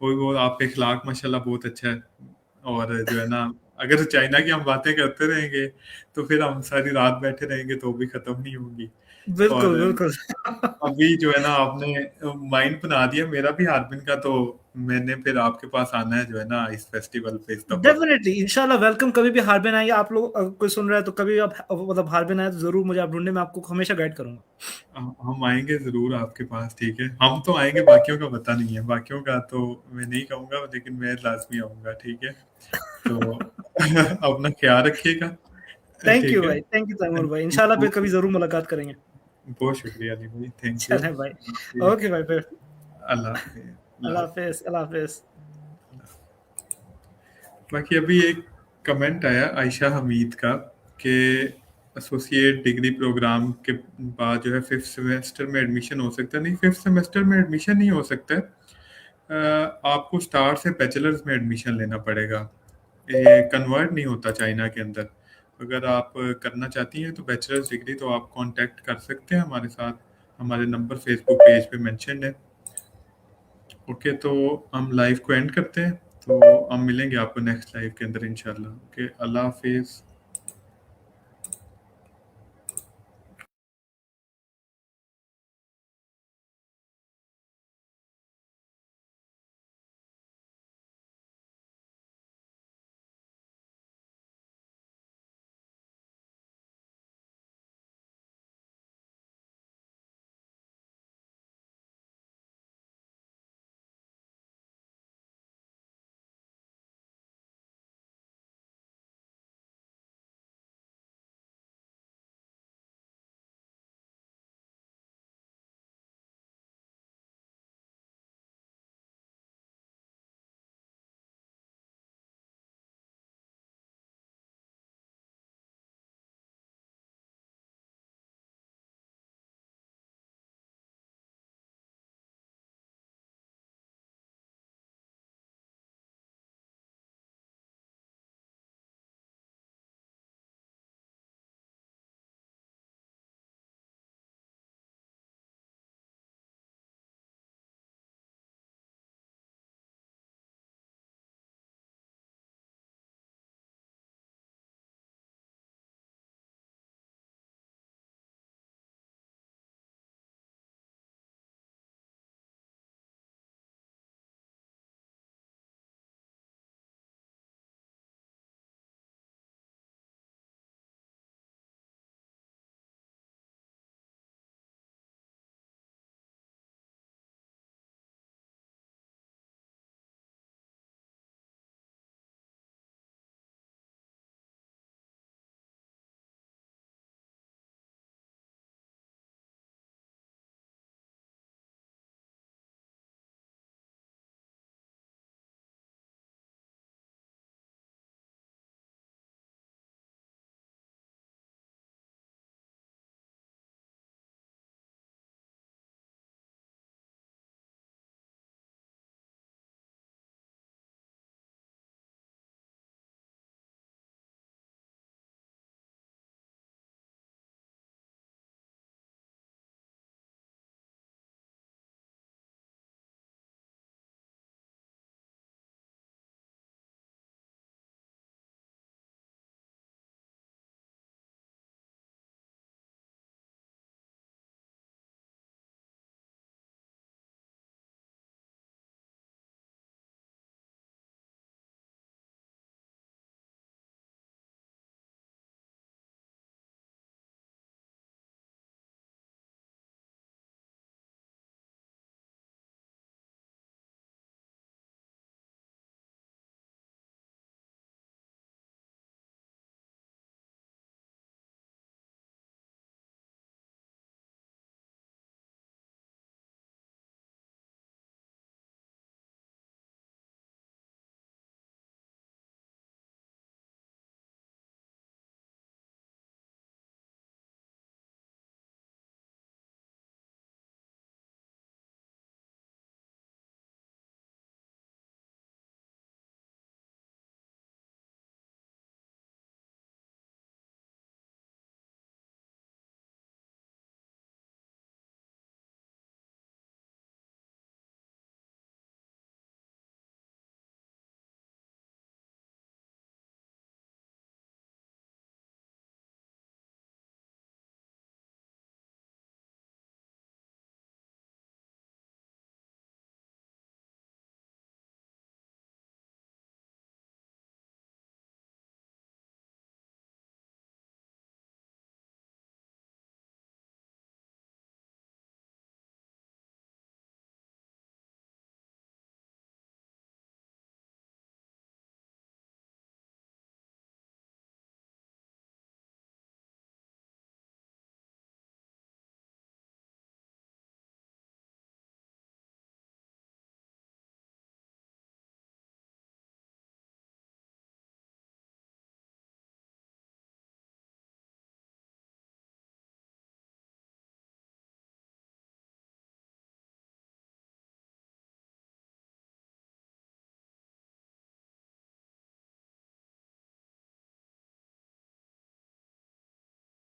वो आपका इखलाक माशाल्लाह बहुत अच्छा है। और जो है ना, अगर चाइना की हम बातें करते रहेंगे तो फिर हम सारी रात बैठे रहेंगे तो भी खत्म नहीं होगी। बिल्कुल, और बिल्कुल। अभी जो है ना, आपने माइंड बना दिया मेरा भी हार्बिन का, तो मैंने फिर आपके पास आना है जो है ना, इस फेस्टिवल पे इस दफा। डेफ़िनिटली, इंशाल्लाह वेलकम। कभी भी हार्बिन आइए, आप लोग कोई सुन रहा है तो कभी भी आप मतलब हार्बिन आए तो ज़रूर मुझे आप ढूँढने में आपको हमेशा गाइड करूँगा। हम आएंगे जरूर आपके पास, ठीक है, हम तो आएंगे, बाकियों का पता नहीं है, बाकियों का तो मैं नहीं कहूंगा, लेकिन मैं लाजमी आऊंगा, ठीक है। तो अपना ख्याल रखिएगा, थैंक यू ठीक है। भाई, थैंक यू तैमूर भाई। इंशाल्लाह फिर कभी ज़रूर मुलाकात करेंगे। बहुत शुक्रिया अली भाई, थैंक यू। चलें भाई। ओके भाई फिर। अल्लाह हाफिज़, अल्लाह अल्लाह हाफिज़। हाफ़िज़, अल्लाह हाफ़िज़। बाकी अभी एक कमेंट आया आयशा हमीद का, कि एसोसिएट डिग्री प्रोग्राम के बाद जो है फिफ्थ सेमेस्टर में एडमिशन हो सकता है। नहीं, फिफ्थ सेमेस्टर में एडमिशन नहीं हो सकता है। आपको स्टार से बैचलर्स में एडमिशन लेना पड़ेगा, ये कन्वर्ट नहीं होता चाइना के अंदर। अगर आप करना चाहती हैं तो बैचलर्स डिग्री, तो आप कांटेक्ट कर सकते हैं हमारे साथ, हमारे नंबर फेसबुक पेज पे मेंशन है। ओके, तो हम लाइव को एंड करते हैं, तो हम मिलेंगे आपको नेक्स्ट लाइव के अंदर इंशाल्लाह। ओके, अल्लाह हाफिज़।